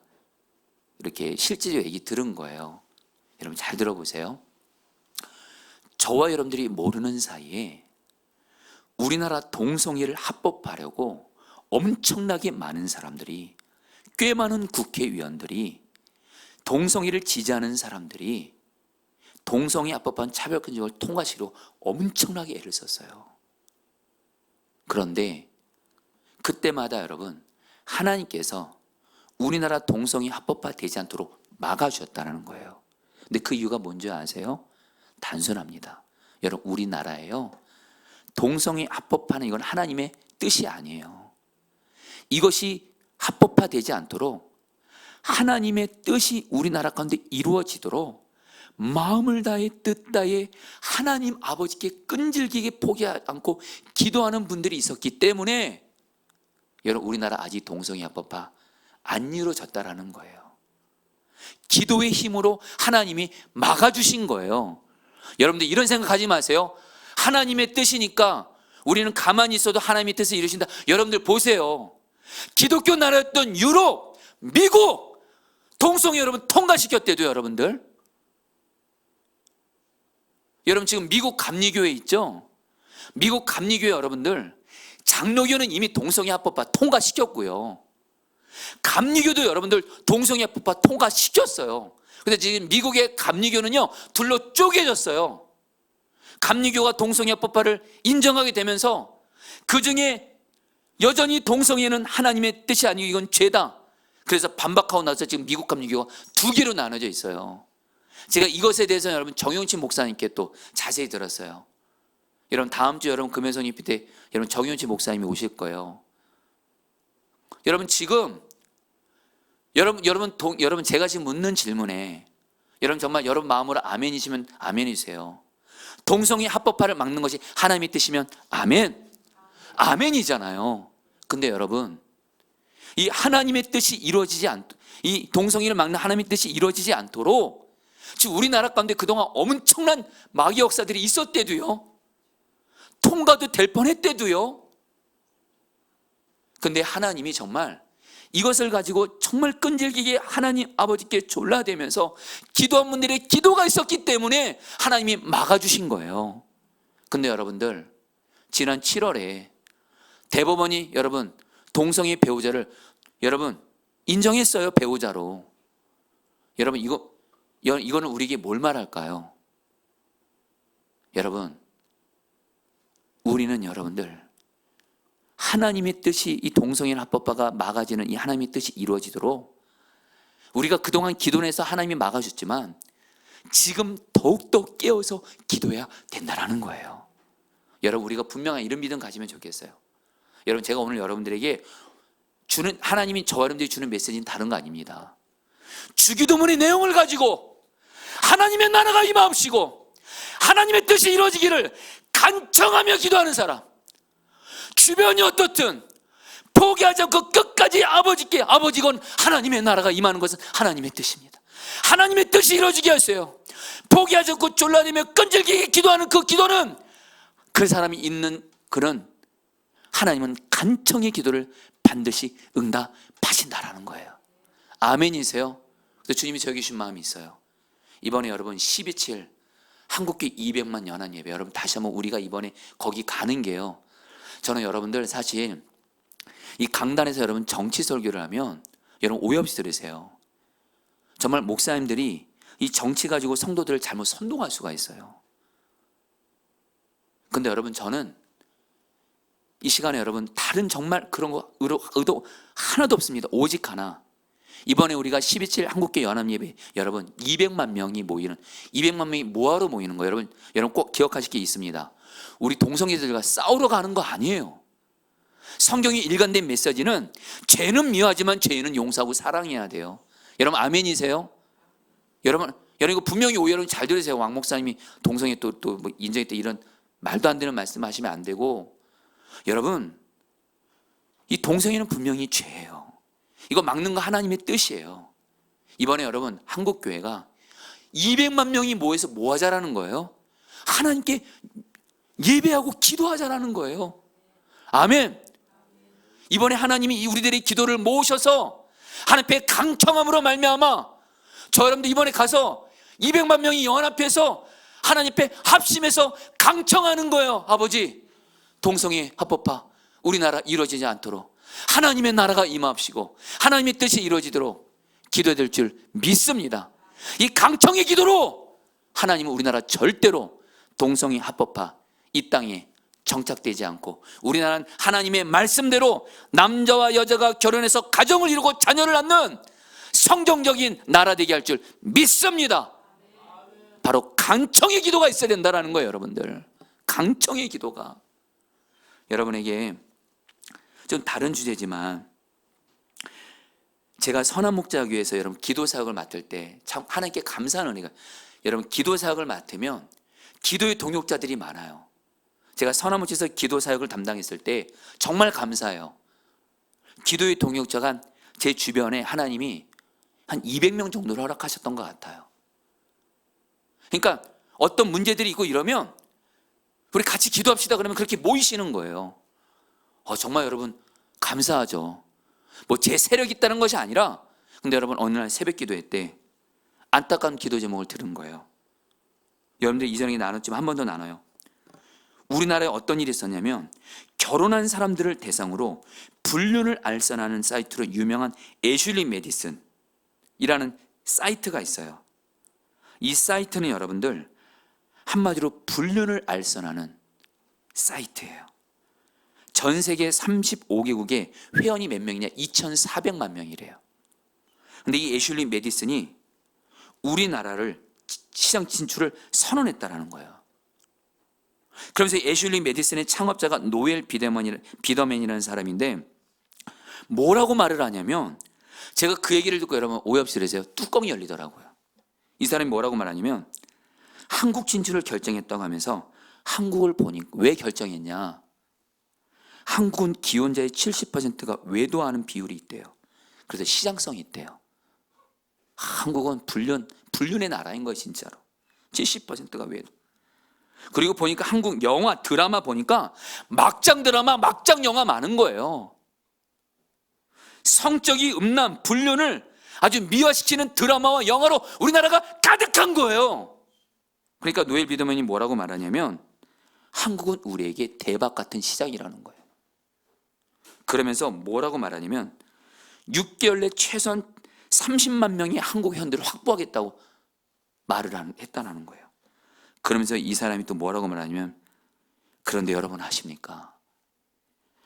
[SPEAKER 1] 이렇게 실제로 얘기 들은 거예요. 여러분 잘 들어보세요. 저와 여러분들이 모르는 사이에 우리나라 동성애를 합법화하려고 엄청나게 많은 사람들이, 꽤 많은 국회의원들이, 동성애를 지지하는 사람들이 동성애 합법화한 차별금지법을 통과시키려고 엄청나게 애를 썼어요. 그런데 그때마다 여러분, 하나님께서 우리나라 동성애 합법화되지 않도록 막아주셨다는 거예요. 근데 그 이유가 뭔지 아세요? 단순합니다. 여러분, 우리나라에요, 동성애 합법화는 이건 하나님의 뜻이 아니에요. 이것이 합법화되지 않도록 하나님의 뜻이 우리나라 가운데 이루어지도록 마음을 다해 뜻 다해 하나님 아버지께 끈질기게 포기하지 않고 기도하는 분들이 있었기 때문에 여러분, 우리나라 아직 동성애 합법화 안 이루어졌다라는 거예요. 기도의 힘으로 하나님이 막아주신 거예요. 여러분들 이런 생각하지 마세요. 하나님의 뜻이니까 우리는 가만히 있어도 하나님의 뜻을 이루신다. 여러분들 보세요. 기독교 나라였던 유럽, 미국 동성애 여러분 통과시켰대도 여러분들. 여러분 지금 미국 감리교회 있죠? 미국 감리교회 여러분들, 장로교는 이미 동성애 합법화 통과시켰고요. 감리교도 여러분들 동성애 합법화 통과시켰어요. 근데 지금 미국의 감리교는요, 둘로 쪼개졌어요. 감리교가 동성애 합법화를 인정하게 되면서 그 중에 여전히 동성애는 하나님의 뜻이 아니고 이건 죄다. 그래서 반박하고 나서 지금 미국 감리교가 두 개로 나눠져 있어요. 제가 이것에 대해서 여러분 정용진 목사님께 또 자세히 들었어요. 여러분 다음 주 여러분 금요일 예배 때 여러분 정용진 목사님이 오실 거예요. 여러분 지금 여러분 제가 지금 묻는 질문에 여러분 정말 여러분 마음으로 아멘이시면 아멘이세요. 동성애 합법화를 막는 것이 하나님의 뜻이면 아멘. 아멘이잖아요. 근데 여러분, 이 하나님의 뜻이 이루어지지 이 동성애를 막는 하나님의 뜻이 이루어지지 않도록 지금 우리나라 가운데 그동안 엄청난 마귀 역사들이 있었대도요. 통과도 될 뻔했대도요. 근데 하나님이 정말 이것을 가지고 정말 끈질기게 하나님 아버지께 졸라대면서 기도한 분들의 기도가 있었기 때문에 하나님이 막아주신 거예요. 근데 여러분들 지난 7월에 대법원이 여러분 동성애 배우자를 여러분 인정했어요. 배우자로. 여러분 이거는 우리에게 뭘 말할까요? 여러분, 우리는 여러분들 하나님의 뜻이 이 동성애 합법화가 막아지는 이 하나님의 뜻이 이루어지도록 우리가 그동안 기도해서 하나님이 막아주셨지만 지금 더욱더 깨어서 기도해야 된다는 거예요. 여러분 우리가 분명한 이런 믿음 가지면 좋겠어요. 여러분 제가 오늘 여러분들에게 주는 하나님이 저와 여러분들이 주는 메시지는 다른 거 아닙니다. 주기도문의 내용을 가지고 하나님의 나라가 임하옵시고 하나님의 뜻이 이루어지기를 간청하며 기도하는 사람, 주변이 어떻든 포기하지 않고 끝까지 아버지께, 아버지건 하나님의 나라가 임하는 것은 하나님의 뜻입니다. 하나님의 뜻이 이루어지게 하세요. 포기하지 않고 졸라대며 끈질기게 기도하는 그 기도는 그 사람이 있는 그런 하나님은 간청의 기도를 반드시 응답하신다라는 거예요. 아멘이세요? 그래서 주님이 저에게 주신 마음이 있어요. 이번에 여러분 12.7 한국교회 200만 연한 예배, 여러분 다시 한번 우리가 이번에 거기 가는 게요, 저는 여러분들 사실 이 강단에서 여러분 정치 설교를 하면 여러분 오해 없이 들으세요. 정말 목사님들이 이 정치 가지고 성도들을 잘못 선동할 수가 있어요. 근데 여러분 저는 이 시간에 여러분 다른 정말 그런 거 의도 하나도 없습니다. 오직 하나, 이번에 우리가 12.7 한국교회 연합예배 여러분 200만 명이 모이는, 200만 명이 뭐하러 모이는 거예요? 여러분 꼭 기억하실 게 있습니다. 우리 동성애들과 싸우러 가는 거 아니에요. 성경이 일관된 메시지는 죄는 미워하지만 죄는 용서하고 사랑해야 돼요. 여러분 아멘이세요? 여러분 이거 분명히 오해, 여러분 잘 들으세요. 왕 목사님이 동성애 또 뭐 인정했다 이런 말도 안 되는 말씀하시면 안 되고, 여러분 이 동성애는 분명히 죄예요. 이거 막는 거 하나님의 뜻이에요. 이번에 여러분 한국교회가 200만 명이 모여서 뭐 하자라는 거예요? 하나님께 예배하고 기도하자라는 거예요. 아멘. 이번에 하나님이 우리들의 기도를 모으셔서 하나님의 강청함으로 말미암아 저 여러분들 이번에 가서 200만 명이 영안 앞에서 하나님 앞에 합심해서 강청하는 거예요. 아버지, 동성애 합법화 우리나라 이루어지지 않도록 하나님의 나라가 임하옵시고 하나님의 뜻이 이루어지도록 기도될 줄 믿습니다. 이 강청의 기도로 하나님은 우리나라 절대로 동성애 합법화 이 땅에 정착되지 않고 우리나라는 하나님의 말씀대로 남자와 여자가 결혼해서 가정을 이루고 자녀를 낳는 성경적인 나라 되게 할 줄 믿습니다. 바로 강청의 기도가 있어야 된다는 거예요. 여러분들, 강청의 기도가. 여러분에게 좀 다른 주제지만 제가 선한목자교회에서 여러분 기도사역을 맡을 때 참 하나님께 감사한 은혜가, 여러분 기도사역을 맡으면 기도의 동역자들이 많아요. 제가 선한목자에서 기도사역을 담당했을 때 정말 감사해요. 기도의 동역자가 제 주변에 하나님이 한 200명 정도를 허락하셨던 것 같아요. 그러니까 어떤 문제들이 있고 이러면 우리 같이 기도합시다 그러면 그렇게 모이시는 거예요. 정말 여러분 감사하죠. 뭐 제 세력이 있다는 것이 아니라, 근데 여러분 어느 날 새벽 기도회 때 안타까운 기도 제목을 들은 거예요. 여러분들 이전에 나눴지만 한 번 더 나눠요. 우리나라에 어떤 일이 있었냐면 결혼한 사람들을 대상으로 불륜을 알선하는 사이트로 유명한 애슐리 메디슨이라는 사이트가 있어요. 이 사이트는 여러분들 한마디로 불륜을 알선하는 사이트예요. 전 세계 35개국에 회원이 몇 명이냐? 2,400만 명이래요. 근데 이 애슐리 메디슨이 우리나라를 시장 진출을 선언했다라는 거예요. 그러면서 애슐리 메디슨의 창업자가 노엘 비더맨이라는 사람인데 뭐라고 말을 하냐면, 제가 그 얘기를 듣고 여러분 오해 없이 그러세요. 뚜껑이 열리더라고요. 이 사람이 뭐라고 말하냐면 한국 진출을 결정했다고 하면서 한국을 보니 왜 결정했냐? 한국은 기혼자의 70%가 외도하는 비율이 있대요. 그래서 시장성이 있대요. 한국은 불륜의 나라인 거예요, 진짜로. 70%가 외도. 그리고 보니까 한국 영화, 드라마 보니까 막장 드라마, 막장 영화 많은 거예요. 성적인 음란, 불륜을 아주 미화시키는 드라마와 영화로 우리나라가 가득한 거예요. 그러니까 노엘 비더맨이 뭐라고 말하냐면 한국은 우리에게 대박 같은 시장이라는 거예요. 그러면서 뭐라고 말하냐면 6개월 내 최소한 30만 명의 한국 회원들을 확보하겠다고 말을 했다는 거예요. 그러면서 이 사람이 또 뭐라고 말하냐면, 그런데 여러분 아십니까?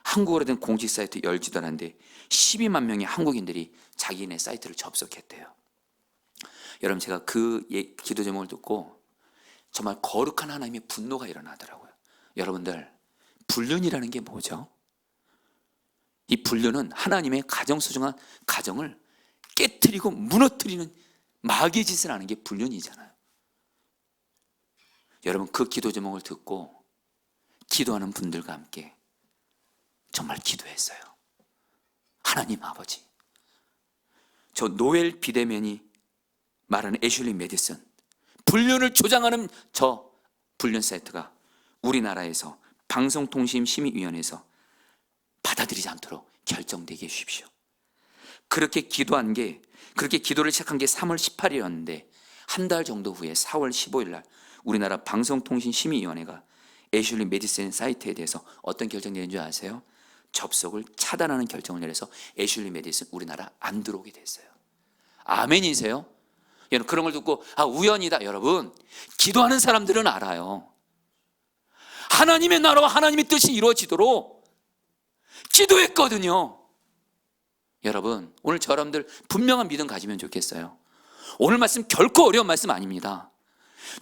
[SPEAKER 1] 한국어로 된 공식 사이트 열지도 않았는데 12만 명의 한국인들이 자기네 사이트를 접속했대요. 여러분, 제가 그 기도 제목을 듣고 정말 거룩한 하나님의 분노가 일어나더라고요. 여러분들, 불륜이라는 게 뭐죠? 이 불륜은 하나님의 소중한 가정을 깨트리고 무너뜨리는 마귀의 짓을 하는 게 불륜이잖아요. 여러분, 그 기도 제목을 듣고 기도하는 분들과 함께 정말 기도했어요. 하나님 아버지, 저 노엘 비대면이 말하는 애슐리 메디슨, 불륜을 조장하는 저 불륜 사이트가 우리나라에서 방송통신심의위원회에서 받아들이지 않도록 결정되게 해주십시오. 그렇게 기도를 시작한 게 3월 18일이었는데 한 달 정도 후에 4월 15일 날 우리나라 방송통신심의위원회가 애슐리 메디슨 사이트에 대해서 어떤 결정이 내린 줄 아세요? 접속을 차단하는 결정을 내려서 애슐리 메디슨 우리나라 안 들어오게 됐어요. 아멘이세요? 여러분, 그런 걸 듣고 우연이다. 여러분, 기도하는 사람들은 알아요. 하나님의 나라와 하나님의 뜻이 이루어지도록 기도했거든요. 여러분, 오늘 저 여러분들 분명한 믿음 가지면 좋겠어요. 오늘 말씀 결코 어려운 말씀 아닙니다.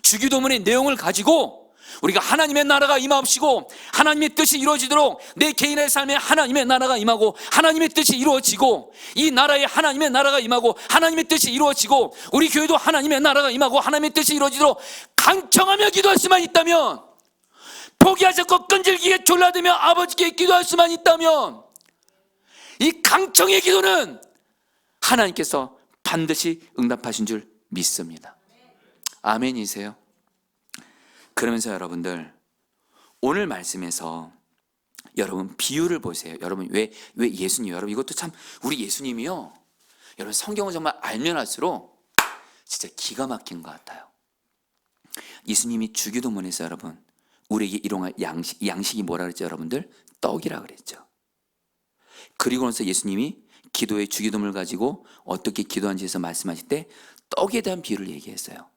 [SPEAKER 1] 주기도문의 내용을 가지고 우리가 하나님의 나라가 임하옵시고 하나님의 뜻이 이루어지도록 내 개인의 삶에 하나님의 나라가 임하고 하나님의 뜻이 이루어지고 이 나라에 하나님의 나라가 임하고 하나님의 뜻이 이루어지고 우리 교회도 하나님의 나라가 임하고 하나님의 뜻이 이루어지도록 강청하며 기도할 수만 있다면, 포기하지 않고 끈질기게 졸라대며 아버지께 기도할 수만 있다면, 이 강청의 기도는 하나님께서 반드시 응답하신 줄 믿습니다. 아멘이세요? 그러면서 여러분들 오늘 말씀에서 여러분 비유를 보세요. 여러분 왜 예수님, 여러분 이것도 참 우리 예수님이요, 여러분 성경을 정말 알면 할수록 진짜 기가 막힌 것 같아요. 예수님이 주기도문에서 여러분 우리에게 일용할 양식이 뭐라 그랬죠? 여러분들 떡이라 그랬죠. 그리고 나서 예수님이 기도의 주기도문을 가지고 어떻게 기도한지에서 말씀하실 때 떡에 대한 비유를 얘기했어요.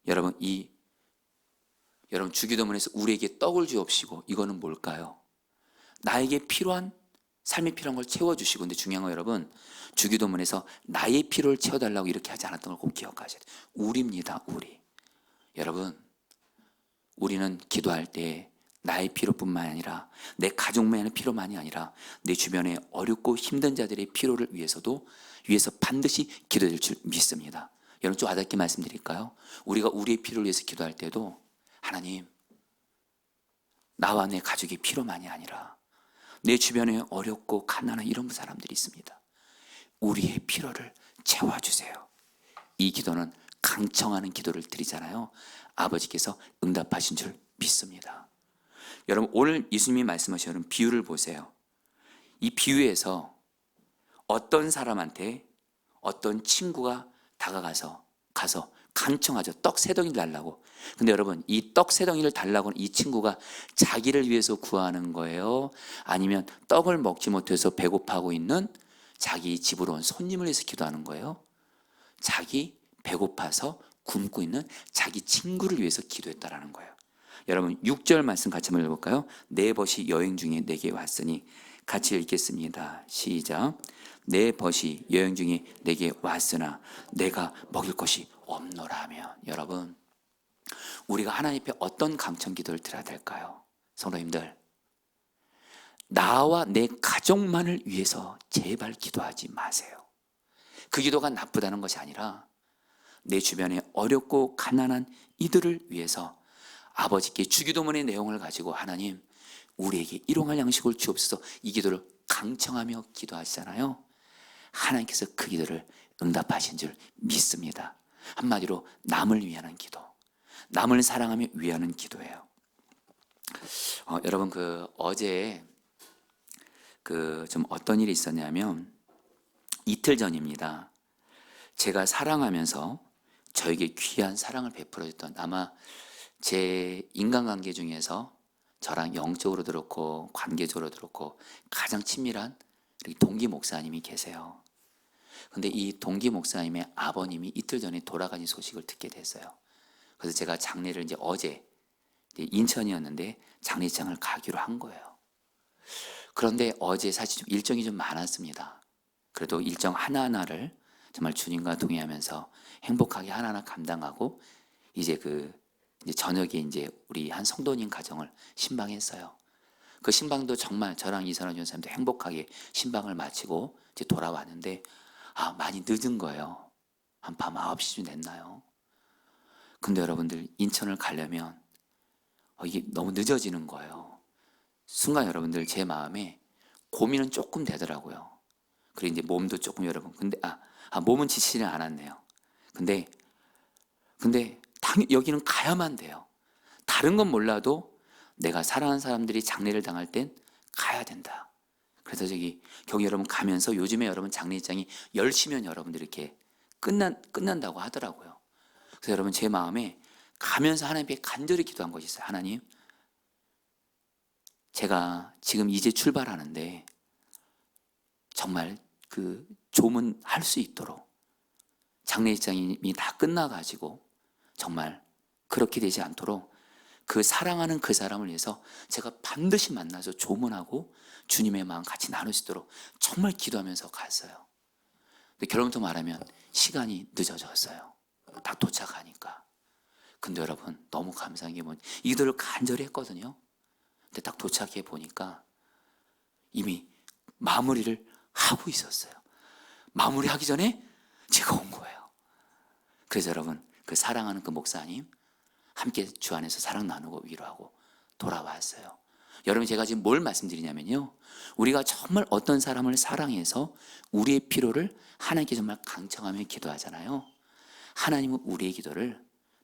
[SPEAKER 1] 여러분 여러분 주기도문에서 우리에게 떡을 주옵시고, 이거는 뭘까요? 나에게 필요한, 삶에 필요한 걸 채워주시고. 근데 중요한 건 여러분, 주기도문에서 나의 필요를 채워달라고 이렇게 하지 않았던 걸 꼭 기억하셔야 돼요. 우리입니다. 우리. 여러분 우리는 기도할 때 나의 필요뿐만 아니라 내 가족만의 필요만이 아니라 내 주변에 어렵고 힘든 자들의 필요를 위해서 반드시 기도될 줄 믿습니다. 여러분 좀 와닿게 말씀드릴까요? 우리가 우리의 필요를 위해서 기도할 때도 하나님, 나와 내 가족의 필요만이 아니라 내 주변에 어렵고 가난한 이런 사람들이 있습니다. 우리의 필요를 채워주세요. 이 기도는 강청하는 기도를 드리잖아요. 아버지께서 응답하신 줄 믿습니다. 여러분 오늘 예수님이 말씀하시는 비유를 보세요. 이 비유에서 어떤 사람한테 어떤 친구가 다가가서 간청하죠. 떡 3덩이를 달라고. 근데 여러분 이 떡 3덩이를 달라고 하는 이 친구가 자기를 위해서 구하는 거예요? 아니면 떡을 먹지 못해서 배고파하고 있는 자기 집으로 온 손님을 위해서 기도하는 거예요? 자기 배고파서 굶고 있는 자기 친구를 위해서 기도했다라는 거예요. 여러분 6절 말씀 같이 한번 읽어볼까요? 내 벗이 여행 중에 내게 왔으니. 같이 읽겠습니다. 시작. 내 벗이 여행 중에 내게 왔으나 내가 먹일 것이 없노라 하면. 여러분 우리가 하나님 앞에 어떤 강청 기도를 드려야 될까요? 성도님들, 나와 내 가족만을 위해서 제발 기도하지 마세요. 그 기도가 나쁘다는 것이 아니라 내 주변에 어렵고 가난한 이들을 위해서 아버지께 주기도문의 내용을 가지고 하나님 우리에게 일용할 양식을 주옵소서, 이 기도를 강청하며 기도하시잖아요. 하나님께서 그 기도를 응답하신 줄 믿습니다. 한마디로 남을 위하는 기도, 남을 사랑하며 위하는 기도예요. 여러분 어제 좀 어떤 일이 있었냐면 이틀 전입니다. 제가 사랑하면서 저에게 귀한 사랑을 베풀어줬던, 아마 제 인간관계 중에서 저랑 영적으로도 그렇고 관계적으로도 그렇고 가장 친밀한 동기 목사님이 계세요. 근데 이 동기 목사님의 아버님이 이틀 전에 돌아가신 소식을 듣게 됐어요. 그래서 제가 장례를 이제 어제 인천이었는데 장례장을 가기로 한 거예요. 그런데 어제 사실 좀 일정이 좀 많았습니다. 그래도 일정 하나하나를 정말 주님과 동의하면서 행복하게 하나하나 감당하고 이제 저녁에 이제 우리 한 성도님 가정을 신방했어요. 그 신방도 정말 저랑 이선호 전사님도 행복하게 신방을 마치고 이제 돌아왔는데 많이 늦은 거예요. 한 밤 9시쯤 됐나요? 근데 여러분들 인천을 가려면 이게 너무 늦어지는 거예요. 순간 여러분들 제 마음에 고민은 조금 되더라고요. 그리고 이제 몸도 조금 여러분, 근데 몸은 지치지는 않았네요. 근데 여기는 가야만 돼요. 다른 건 몰라도 내가 사랑하는 사람들이 장례를 당할 땐 가야 된다. 그래서 거기 여러분 가면서 요즘에 여러분 장례장이 10시면 여러분들 이렇게 끝난다고 하더라고요. 그래서 여러분 제 마음에 가면서 하나님께 간절히 기도한 것이 있어요. 하나님, 제가 지금 이제 출발하는데 정말 조문할 수 있도록 장례장이 다 끝나가지고 정말 그렇게 되지 않도록 사랑하는 그 사람을 위해서 제가 반드시 만나서 조문하고 주님의 마음 같이 나눌 수 있도록 정말 기도하면서 갔어요. 근데 결론부터 말하면 시간이 늦어졌어요. 딱 도착하니까. 근데 여러분 너무 감사한 게 이 기도를 간절히 했거든요. 근데 딱 도착해 보니까 이미 마무리를 하고 있었어요. 마무리하기 전에 제가 온 거예요. 그래서 여러분 사랑하는 목사님 함께 주 안에서 사랑 나누고 위로하고 돌아왔어요. 여러분 제가 지금 뭘 말씀드리냐면요, 우리가 정말 어떤 사람을 사랑해서 우리의 필요를 하나님께 정말 강청하며 기도하잖아요. 하나님은 우리의 기도를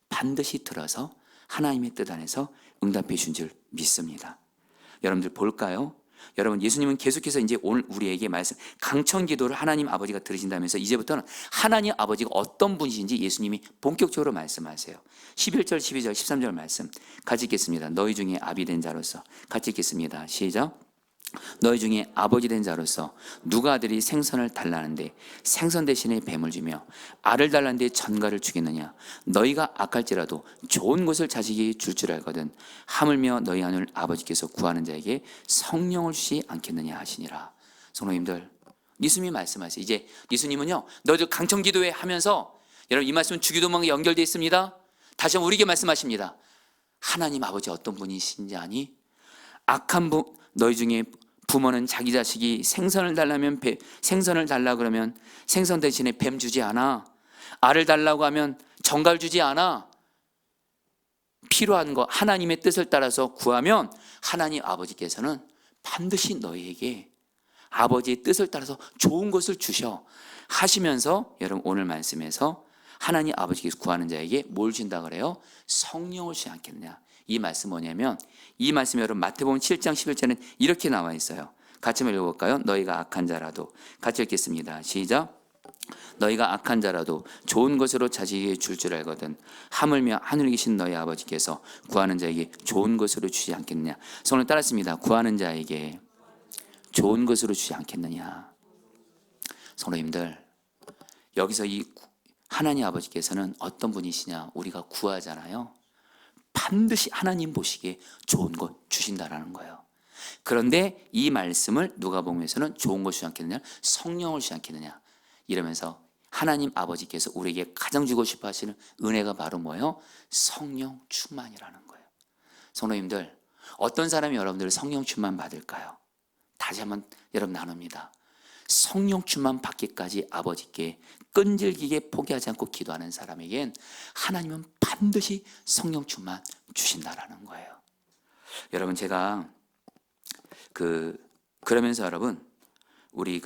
[SPEAKER 1] 반드시 들어서 하나님의 뜻 안에서 응답해 준 줄 믿습니다. 여러분들 볼까요? 여러분, 예수님은 계속해서 이제 오늘 우리에게 말씀, 강청 기도를 하나님 아버지가 들으신다면서 이제부터는 하나님 아버지가 어떤 분이신지 예수님이 본격적으로 말씀하세요. 11절, 12절, 13절 말씀 같이 읽겠습니다. 너희 중에 아비 된 자로서, 같이 읽겠습니다. 시작. 너희 중에 아버지 된 자로서 누가 아들이 생선을 달라는데 생선 대신에 뱀을 주며 알을 달라는데 전갈을 주겠느냐? 너희가 악할지라도 좋은 것을 자식에게 줄 줄 알거든 하물며 너희 하늘 아버지께서 구하는 자에게 성령을 주시 않겠느냐 하시니라. 성도님들, 예수님이 말씀하세요. 이제 예수님은요, 너희들 강청 기도회 하면서, 여러분 이 말씀은 주기도문과 연결되어 있습니다. 다시 한번 우리에게 말씀하십니다. 하나님 아버지 어떤 분이신지 아니? 악한 너희 중에 부모는 자기 자식이 생선을 달라 그러면 생선 대신에 뱀 주지 않아. 알을 달라고 하면 정갈 주지 않아. 필요한 거 하나님의 뜻을 따라서 구하면 하나님 아버지께서는 반드시 너희에게 아버지의 뜻을 따라서 좋은 것을 주셔 하시면서, 여러분 오늘 말씀에서 하나님 아버지께서 구하는 자에게 뭘 준다 그래요? 성령을 주지 않겠느냐. 이 말씀 뭐냐면, 이 말씀이 여러분 마태복음 7장 11절에는 이렇게 나와 있어요. 같이 한번 읽어볼까요? 너희가 악한 자라도, 같이 읽겠습니다. 시작. 너희가 악한 자라도 좋은 것으로 자식에게 줄 줄 알거든 하물며 하늘에 계신 너희 아버지께서 구하는 자에게 좋은 것으로 주지 않겠느냐. 성을 따랐습니다. 구하는 자에게 좋은 것으로 주지 않겠느냐. 성도님들, 여기서 이 하나님 아버지께서는 어떤 분이시냐? 우리가 구하잖아요. 반드시 하나님 보시기에 좋은 것 주신다라는 거예요. 그런데 이 말씀을 누가복음에서는 좋은 것 주지 않겠느냐, 성령을 주지 않겠느냐 이러면서 하나님 아버지께서 우리에게 가장 주고 싶어 하시는 은혜가 바로 뭐예요? 성령 충만이라는 거예요. 성도님들, 어떤 사람이 여러분들을 성령 충만 받을까요? 다시 한번 여러분 나눕니다. 성령 충만 받기까지 아버지께 끈질기게 포기하지 않고 기도하는 사람에겐 하나님은 반드시 성령 충만 주신다라는 거예요. 여러분, 제가 그러면서 여러분, 우리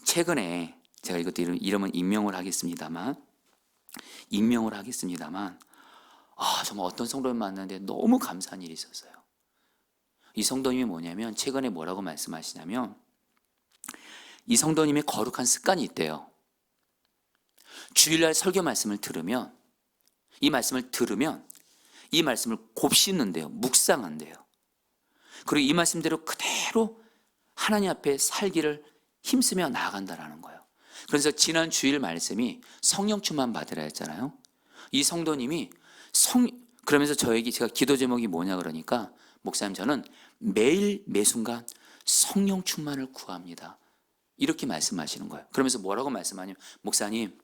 [SPEAKER 1] 최근에 제가 이것도 이름은 익명을 하겠습니다만 정말 어떤 성도님 만났는데 너무 감사한 일이 있었어요. 이 성도님이 뭐냐면, 최근에 뭐라고 말씀하시냐면, 이 성도님의 거룩한 습관이 있대요. 주일날 설교 말씀을 들으면 이 말씀을 곱씹는데요, 묵상한대요. 그리고 이 말씀대로 그대로 하나님 앞에 살기를 힘쓰며 나아간다라는 거예요. 그래서 지난 주일 말씀이 성령 충만 받으라 했잖아요. 이 성도님이 그러면서 제가 기도 제목이 뭐냐 그러니까, 목사님 저는 매일 매순간 성령 충만을 구합니다, 이렇게 말씀하시는 거예요. 그러면서 뭐라고 말씀하냐면, 목사님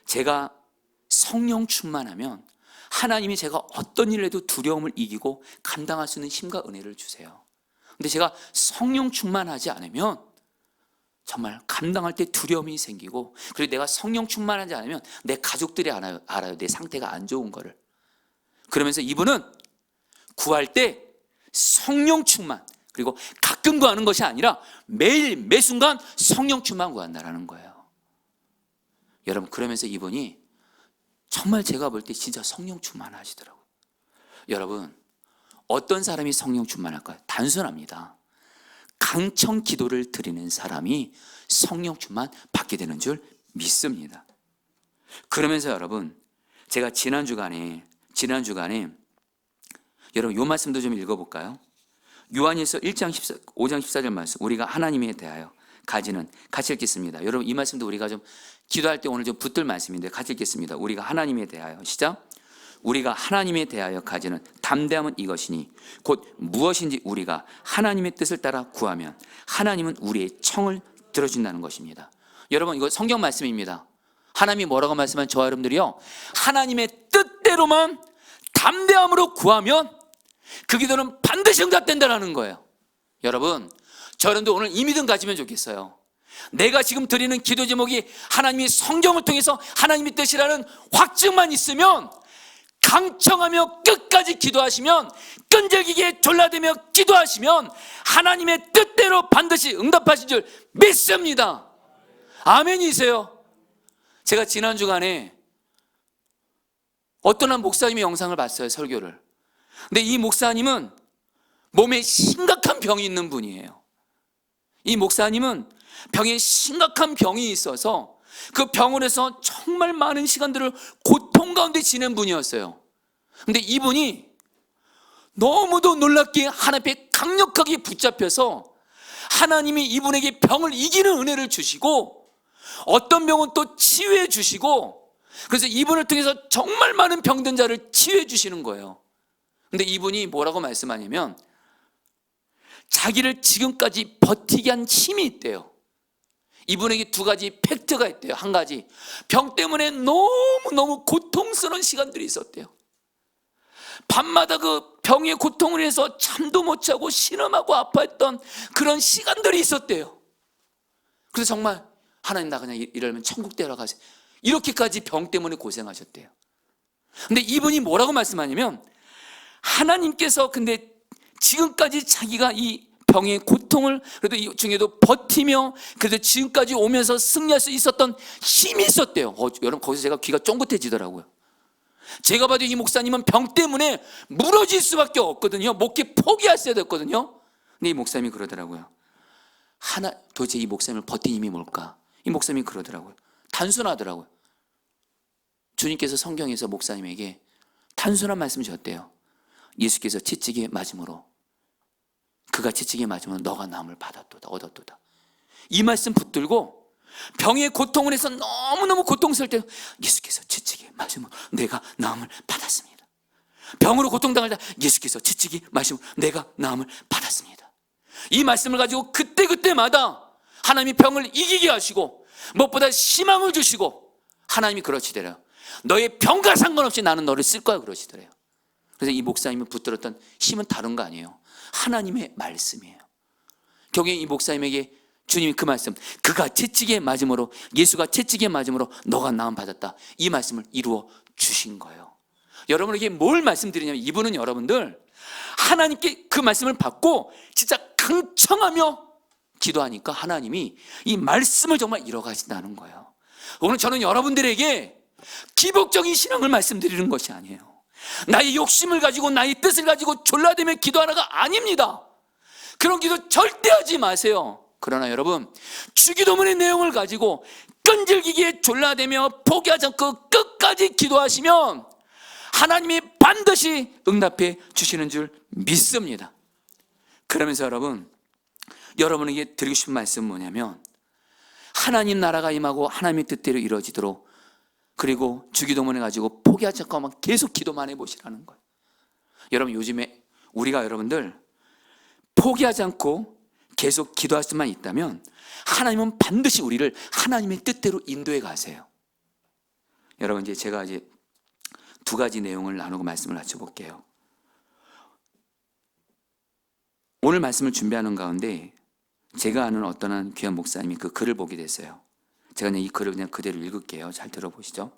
[SPEAKER 1] 제가 성령 충만하면 하나님이 제가 어떤 일을 해도 두려움을 이기고 감당할 수 있는 힘과 은혜를 주세요. 근데 제가 성령 충만하지 않으면 정말 감당할 때 두려움이 생기고, 그리고 내가 성령 충만하지 않으면 내 가족들이 알아요. 내 상태가 안 좋은 거를. 그러면서 이분은 구할 때 성령 충만, 그리고 가끔 구하는 것이 아니라 매일 매순간 성령 충만 구한다라는 거예요. 여러분, 그러면서 이분이 정말 제가 볼 때 진짜 성령 충만하시더라고요. 여러분, 어떤 사람이 성령 충만할까요? 단순합니다. 강청 기도를 드리는 사람이 성령 충만 받게 되는 줄 믿습니다. 그러면서 여러분, 제가 지난 주간에 여러분 요 말씀도 좀 읽어볼까요? 요한일서 5장 14절 말씀, 우리가 하나님에 대하여 가지는, 같이 읽겠습니다. 여러분 이 말씀도 우리가 좀 기도할 때 오늘 좀 붙들 말씀인데 같이 읽겠습니다. 우리가 하나님에 대하여, 시작. 우리가 하나님에 대하여 가지는 담대함은 이것이니 곧 무엇인지 우리가 하나님의 뜻을 따라 구하면 하나님은 우리의 청을 들어준다는 것입니다. 여러분, 이거 성경 말씀입니다. 하나님이 뭐라고 말씀한 저와 여러분들이요, 하나님의 뜻대로만 담대함으로 구하면 그 기도는 반드시 응답된다는 거예요. 여러분, 저 여러분들 오늘 이 믿음 가지면 좋겠어요. 내가 지금 드리는 기도 제목이 하나님이 성경을 통해서 하나님의 뜻이라는 확증만 있으면, 강청하며 끝까지 기도하시면, 끈질기게 졸라대며 기도하시면 하나님의 뜻대로 반드시 응답하실 줄 믿습니다. 아멘이세요. 제가 지난 주간에 어떤 한 목사님의 영상을 봤어요, 설교를. 근데 이 목사님은 몸에 심각한 병이 있는 분이에요. 이 목사님은 병에 심각한 병이 있어서 그 병원에서 정말 많은 시간들을 고통 가운데 지낸 분이었어요. 근데 이분이 너무도 놀랍게 하나님께 강력하게 붙잡혀서 하나님이 이분에게 병을 이기는 은혜를 주시고 어떤 병은 또 치유해 주시고, 그래서 이분을 통해서 정말 많은 병든 자를 치유해 주시는 거예요. 근데 이분이 뭐라고 말씀하냐면 자기를 지금까지 버티게 한 힘이 있대요. 이분에게 두 가지 팩트가 있대요. 한 가지, 병 때문에 너무너무 고통스러운 시간들이 있었대요. 밤마다 그 병의 고통을 해서 잠도 못 자고 신음하고 아파했던 그런 시간들이 있었대요. 그래서 정말 하나님, 나 그냥 이러면 천국 데려가세요, 이렇게까지 병 때문에 고생하셨대요. 근데 이분이 뭐라고 말씀하냐면 하나님께서 근데 지금까지 자기가 이 병의 고통을 그래도 이 중에도 버티며 그래도 지금까지 오면서 승리할 수 있었던 힘이 있었대요. 여러분, 거기서 제가 귀가 쫑긋해지더라고요. 제가 봐도 이 목사님은 병 때문에 무너질 수밖에 없거든요. 목회 포기했어야 됐거든요. 근데 이 목사님이 그러더라고요. 도대체 이 목사님을 버틴 힘이 뭘까? 이 목사님이 그러더라고요. 단순하더라고요. 주님께서 성경에서 목사님에게 단순한 말씀 주셨대요. 예수께서 채찍에 맞음으로, 그가 채찍에 맞으면 너가 남을 얻었도다. 이 말씀 붙들고 병의 고통을 해서 너무너무 고통스러울 때 예수께서 채찍에 맞으면 내가 나음을 받았습니다. 병으로 고통당할 때 예수께서 채찍에 맞으면 내가 나음을 받았습니다. 이 말씀을 가지고 그때그때마다 하나님이 병을 이기게 하시고 무엇보다 희망을 주시고, 하나님이 그러시더래요. 너의 병과 상관없이 나는 너를 쓸 거야, 그러시더래요. 그래서 이 목사님이 붙들었던 힘은 다른 거 아니에요. 하나님의 말씀이에요. 결국에 이 목사님에게 주님이 그 말씀, 그가 채찍에 맞음으로, 예수가 채찍에 맞음으로 너가 나음 받았다, 이 말씀을 이루어 주신 거예요. 여러분에게 뭘 말씀드리냐면, 이분은 여러분들 하나님께 그 말씀을 받고 진짜 강청하며 기도하니까 하나님이 이 말씀을 정말 이뤄가신다는 거예요. 오늘 저는 여러분들에게 기복적인 신앙을 말씀드리는 것이 아니에요. 나의 욕심을 가지고 나의 뜻을 가지고 졸라대며 기도하라가 아닙니다. 그런 기도 절대 하지 마세요. 그러나 여러분, 주기도문의 내용을 가지고 끈질기게 졸라대며 포기하지 않고 끝까지 기도하시면 하나님이 반드시 응답해 주시는 줄 믿습니다. 그러면서 여러분에게 드리고 싶은 말씀은 뭐냐면, 하나님 나라가 임하고 하나님의 뜻대로 이루어지도록, 그리고 주기도문을 가지고 포기하지 않고 계속 기도만 해보시라는 거예요. 여러분, 요즘에 우리가 여러분들 포기하지 않고 계속 기도할 수만 있다면 하나님은 반드시 우리를 하나님의 뜻대로 인도해 가세요. 여러분, 제가 두 가지 내용을 나누고 말씀을 마쳐볼게요. 오늘 말씀을 준비하는 가운데 제가 아는 어떤 한 귀한 목사님이 그 글을 보게 됐어요. 제가 이 글을 그냥 그대로 읽을게요. 잘 들어보시죠.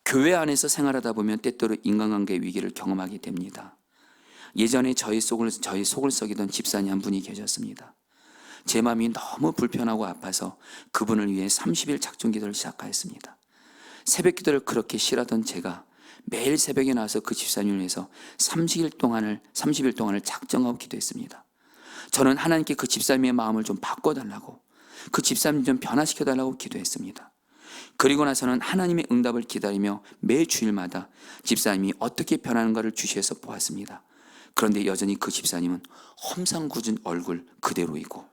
[SPEAKER 1] 교회 안에서 생활하다 보면 때때로 인간관계 위기를 경험하게 됩니다. 예전에 저희 속을 썩이던 집사님 한 분이 계셨습니다. 제 마음이 너무 불편하고 아파서 그분을 위해 30일 작정 기도를 시작하였습니다. 새벽 기도를 그렇게 싫어하던 제가 매일 새벽에 나와서 그 집사님을 위해서 30일 동안을 작정하고 기도했습니다. 저는 하나님께 그 집사님의 마음을 좀 바꿔달라고, 그 집사님 좀 변화시켜달라고 기도했습니다. 그리고 나서는 하나님의 응답을 기다리며 매 주일마다 집사님이 어떻게 변하는가를 주시해서 보았습니다. 그런데 여전히 그 집사님은 험상궂은 얼굴 그대로이고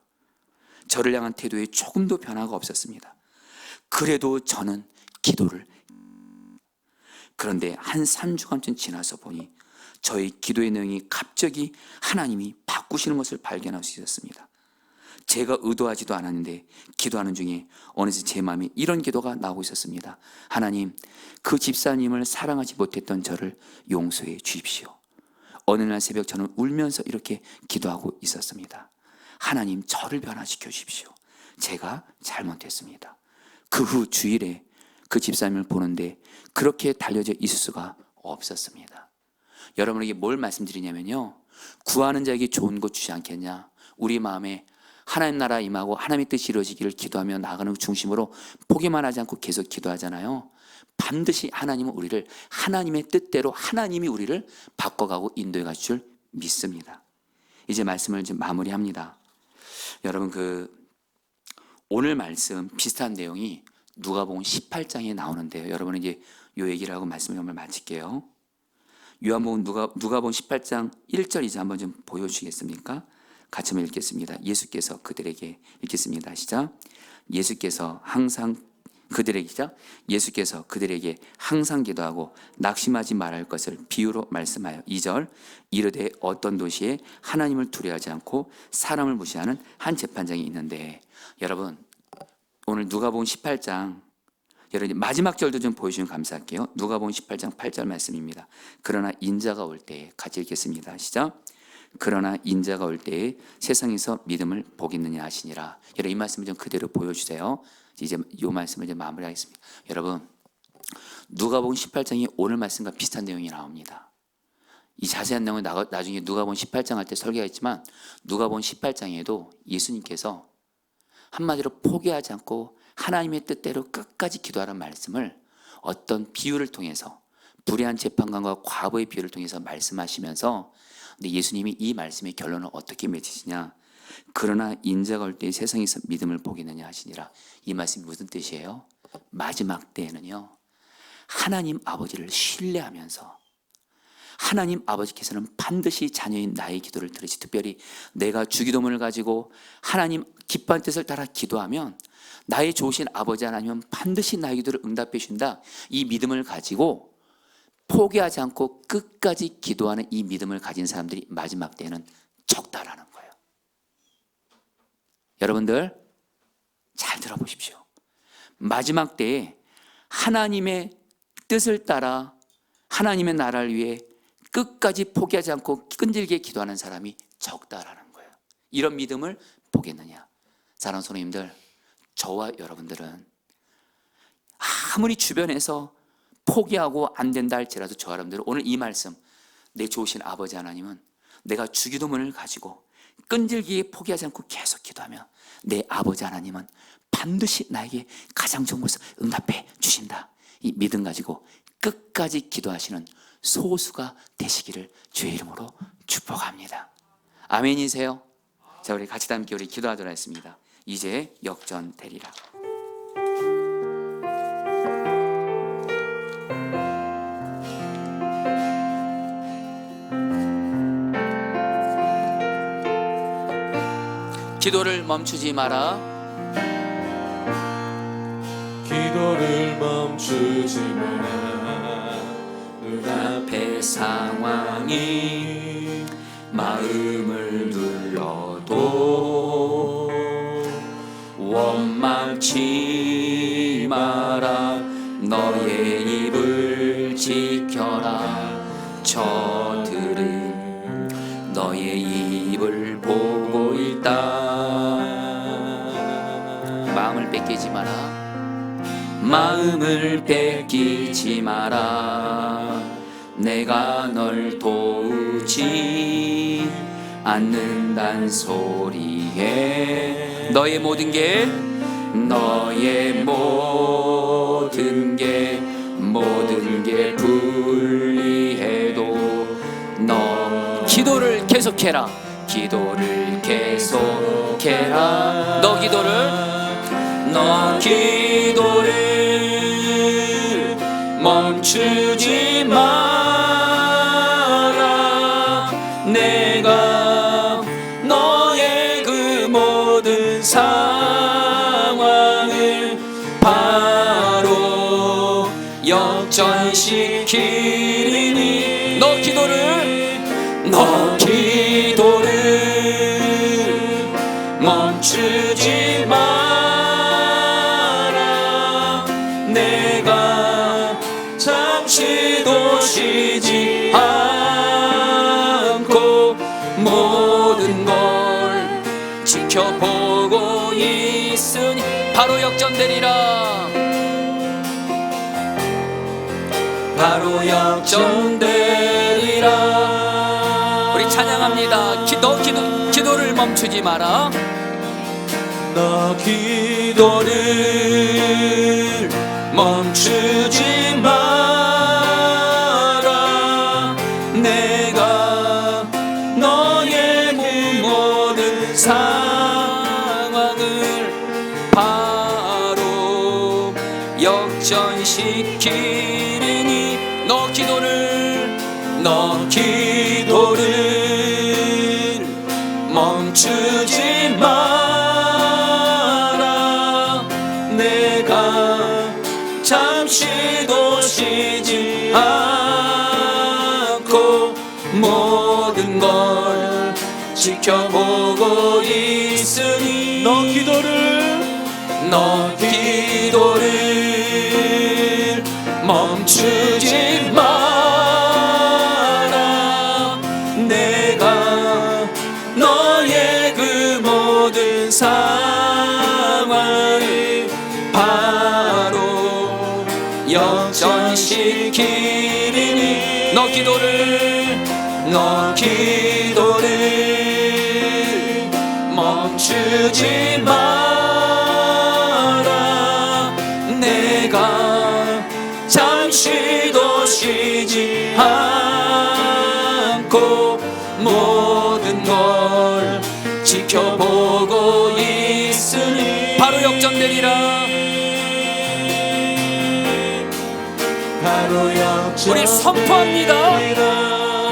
[SPEAKER 1] 저를 향한 태도에 조금도 변화가 없었습니다. 그래도 저는 기도를, 그런데 한 3주간쯤 지나서 보니 저의 기도의 내용이 갑자기 하나님이 바꾸시는 것을 발견할 수 있었습니다. 제가 의도하지도 않았는데 기도하는 중에 어느새 제 마음에 이런 기도가 나오고 있었습니다. 하나님, 그 집사님을 사랑하지 못했던 저를 용서해 주십시오. 어느 날 새벽 저는 울면서 이렇게 기도하고 있었습니다. 하나님, 저를 변화시켜 주십시오. 제가 잘못했습니다. 그 후 주일에 그 집사님을 보는데 그렇게 달려져 있을 수가 없었습니다. 여러분에게 뭘 말씀드리냐면요, 구하는 자에게 좋은 것 주지 않겠냐, 우리 마음에 하나님 나라 임하고 하나님의 뜻이 이루어지기를 기도하며 나아가는 중심으로 포기만 하지 않고 계속 기도하잖아요. 반드시 하나님은 우리를 하나님의 뜻대로 하나님이 우리를 바꿔가고 인도해 가실 줄 믿습니다. 이제 말씀을 이제 마무리합니다. 여러분, 오늘 말씀 비슷한 내용이 누가복음 18장에 나오는데요. 여러분은 이제 요 얘기를 하고 말씀을 정말 마칠게요. 요한복음 누가복음 18장 1절 이제 한번 좀 보여주시겠습니까? 같이 한번 읽겠습니다. 예수께서 그들에게 읽겠습니다. 시작. 예수께서 그들에게 항상 기도하고 낙심하지 말할 것을 비유로 말씀하여 2절 이르되 어떤 도시에 하나님을 두려워하지 않고 사람을 무시하는 한 재판장이 있는데, 여러분 오늘 누가복음 18장 여러분 마지막 절도 좀 보여주시면 감사할게요. 누가복음 18장 8절 말씀입니다. 그러나 인자가 올 때에 같이 읽겠습니다. 시작. 그러나 인자가 올 때에 세상에서 믿음을 보겠느냐 하시니라. 여러분 이 말씀을 좀 그대로 보여주세요. 이제 이 말씀을 이제 마무리하겠습니다. 여러분 누가복음 18장이 오늘 말씀과 비슷한 내용이 나옵니다. 이 자세한 내용은 나중에 누가복음 18장 할 때 설계했지만 누가복음 18장에도 예수님께서 한마디로 포기하지 않고 하나님의 뜻대로 끝까지 기도하라는 말씀을 어떤 비유를 통해서 불의한 재판관과 과부의 비유를 통해서 말씀하시면서, 근데 예수님이 이 말씀의 결론을 어떻게 맺으시냐, 그러나 인자가 올 때 세상에서 믿음을 보겠느냐 하시니라. 이 말씀이 무슨 뜻이에요? 마지막 때에는요 하나님 아버지를 신뢰하면서 하나님 아버지께서는 반드시 자녀인 나의 기도를 들으시, 특별히 내가 주기도문을 가지고 하나님 기뻐하는 뜻을 따라 기도하면 나의 좋으신 아버지 하나님은 반드시 나의 기도를 응답해 주신다. 이 믿음을 가지고 포기하지 않고 끝까지 기도하는 이 믿음을 가진 사람들이 마지막 때에는 적다라는 거예요. 여러분들 잘 들어보십시오. 마지막 때에 하나님의 뜻을 따라 하나님의 나라를 위해 끝까지 포기하지 않고 끈질기게 기도하는 사람이 적다라는 거예요. 이런 믿음을 보겠느냐. 사랑하는 성도님들, 저와 여러분들은 아무리 주변에서 포기하고 안 된다 할지라도 저와 여러분들은 오늘 이 말씀, 내 좋으신 아버지 하나님은 내가 주기도문을 가지고 끈질기게 포기하지 않고 계속 기도하며 내 아버지 하나님은 반드시 나에게 가장 좋은 것을 응답해 주신다. 이 믿음 가지고 끝까지 기도하시는 소수가 되시기를 주의 이름으로 축복합니다. 아멘이세요? 자, 우리 같이 함께 우리 기도하도록 하겠습니다. 이제 역전되리라. 기도를 멈추지 마라.
[SPEAKER 2] 기도를 멈추지 마라.
[SPEAKER 1] 눈앞의 상황이 마음을 눌러도 원망치 마라. 너의 입을 지켜라. 저들은 너의 입을 보고 있다. 마음을 뺏기지 마라. 마음을 뺏기지 마라. 내가 널 도우지 않는단 소리에 너의 모든 게 불리해도 너 기도를 계속해라. 기도를 계속해라. 너 기도를 멈추지 마라. 내가 너의 그 모든 상황을 바로 역전시키리니 너 기도를 멈추지 마라. 내가 잠시도 쉬지 않고 모든 걸 지켜보고 있으니 바로 역전되리라. 바로 역전되리라. 우리 찬양합니다. 기도를 멈추지 마라.
[SPEAKER 2] 너 기도를 멈추지 마라. 내가 너의 모든 상황을 바로 역전시키리니 너 기도를 멈추지 마라. 내가 잠시도 쉬지 않고 모든 걸 지켜보고 있으니 너 기도를 멈추지 마라. 내가 너의 그 모든 상황을 바로 역전시키리니 너 기도를 멈추지 마라. 내가 잠시도 쉬지 않고 모든 걸 지켜보고 있으니 바로 역전되리라. 우리 선포합니다.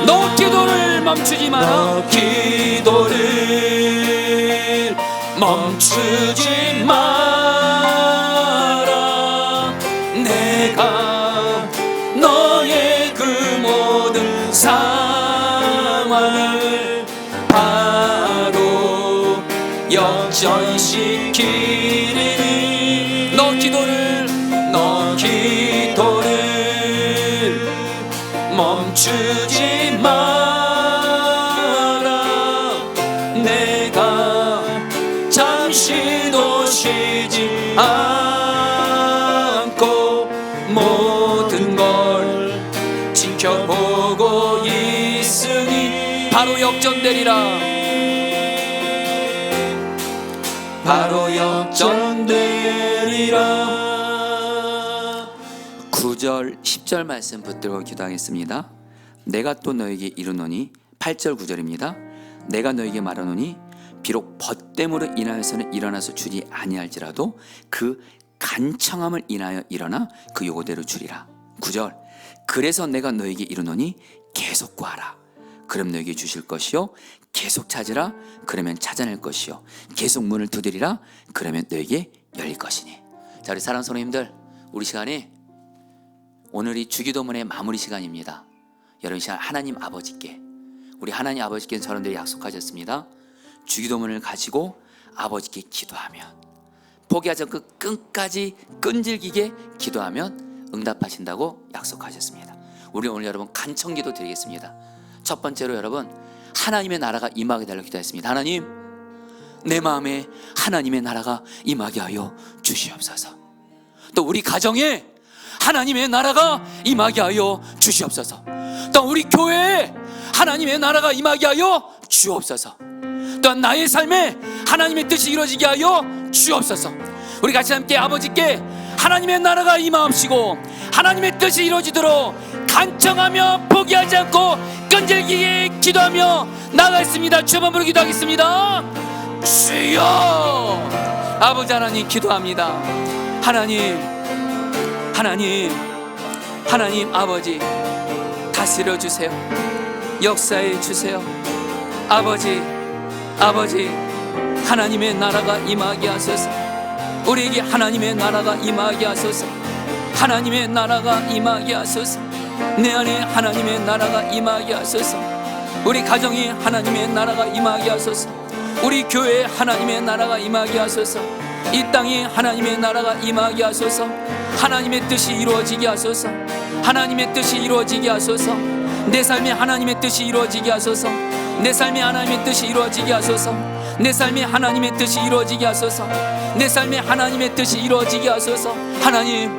[SPEAKER 2] 너 기도를 멈추지 마라.
[SPEAKER 3] 너 기도를 멈추지 마라. 내가 너의 그 모든 상황을 바로 역전시키리니 너 기도를 멈추지 마라. 내가 잠시도 쉬지 않고 모든 걸 지켜보고 있으니 바로 역전되리라. 바로 역전되리라.
[SPEAKER 1] 9절 10절 말씀 붙들고 기도하겠습니다. 내가 또 너에게 이르노니 8절 9절입니다. 내가 너에게 말하노니 비록 벗됨으로 인하여서는 일어나서 주지 아니할지라도 그 간청함을 인하여 일어나 그 요구대로 주리라. 9절 그래서 내가 너에게 이르노니 계속 구하라. 그럼 너에게 주실 것이요 계속 찾으라. 그러면 찾아낼 것이요 계속 문을 두드리라. 그러면 너에게 열릴 것이니. 자, 우리 사랑하는 성도님들, 우리 시간이 오늘이 주기도문의 마무리 시간입니다. 여러분, 이 시간 하나님 아버지께, 우리 하나님 아버지께 저런들이 약속하셨습니다. 주기도문을 가지고 아버지께 기도하면, 포기하지 않고 끝까지 끈질기게 기도하면 응답하신다고 약속하셨습니다. 우리 오늘 여러분 간청기도 드리겠습니다. 첫 번째로 여러분, 하나님의 나라가 임하게 달라고 기도했습니다. 하나님, 내 마음에 하나님의 나라가 임하게 하여 주시옵소서. 또 우리 가정에 하나님의 나라가 임하게 하여 주시옵소서. 또 우리 교회에 하나님의 나라가 임하게 하여 주옵소서. 또한 나의 삶에 하나님의 뜻이 이루어지게 하여 주옵소서. 우리 같이 함께 아버지께 하나님의 나라가 임하옵시고 하나님의 뜻이 이루어지도록 간청하며 포기하지 않고 끈질기게 기도하며 나아가겠습니다. 주여 한번 부르고 기도하겠습니다. 주여. 아버지 하나님 기도합니다. 하나님 아버지 다스려 주세요. 역사해 주세요. 아버지 하나님의 나라가 임하게 하소서. 우리에게 하나님의 나라가 임하게 하소서. 하나님의 나라가 임하게 하소서. 내 안에 하나님의 나라가 임하게 하소서. 우리 가정이 하나님의 나라가 임하게 하소서. 우리 교회에 하나님의 나라가 임하게 하소서. 이 땅에 하나님의 나라가 임하게 하소서. 하나님의 뜻이 이루어지게 하소서. 하나님의 뜻이 이루어지게 하소서. 내 삶에 하나님의 뜻이 이루어지게 하소서. 내 삶에 하나님의 뜻이 이루어지게 하소서. 내 삶에 하나님의 뜻이 이루어지게 하소서. 내 삶에 하나님의 뜻이 이루어지게 하소서. 하나님,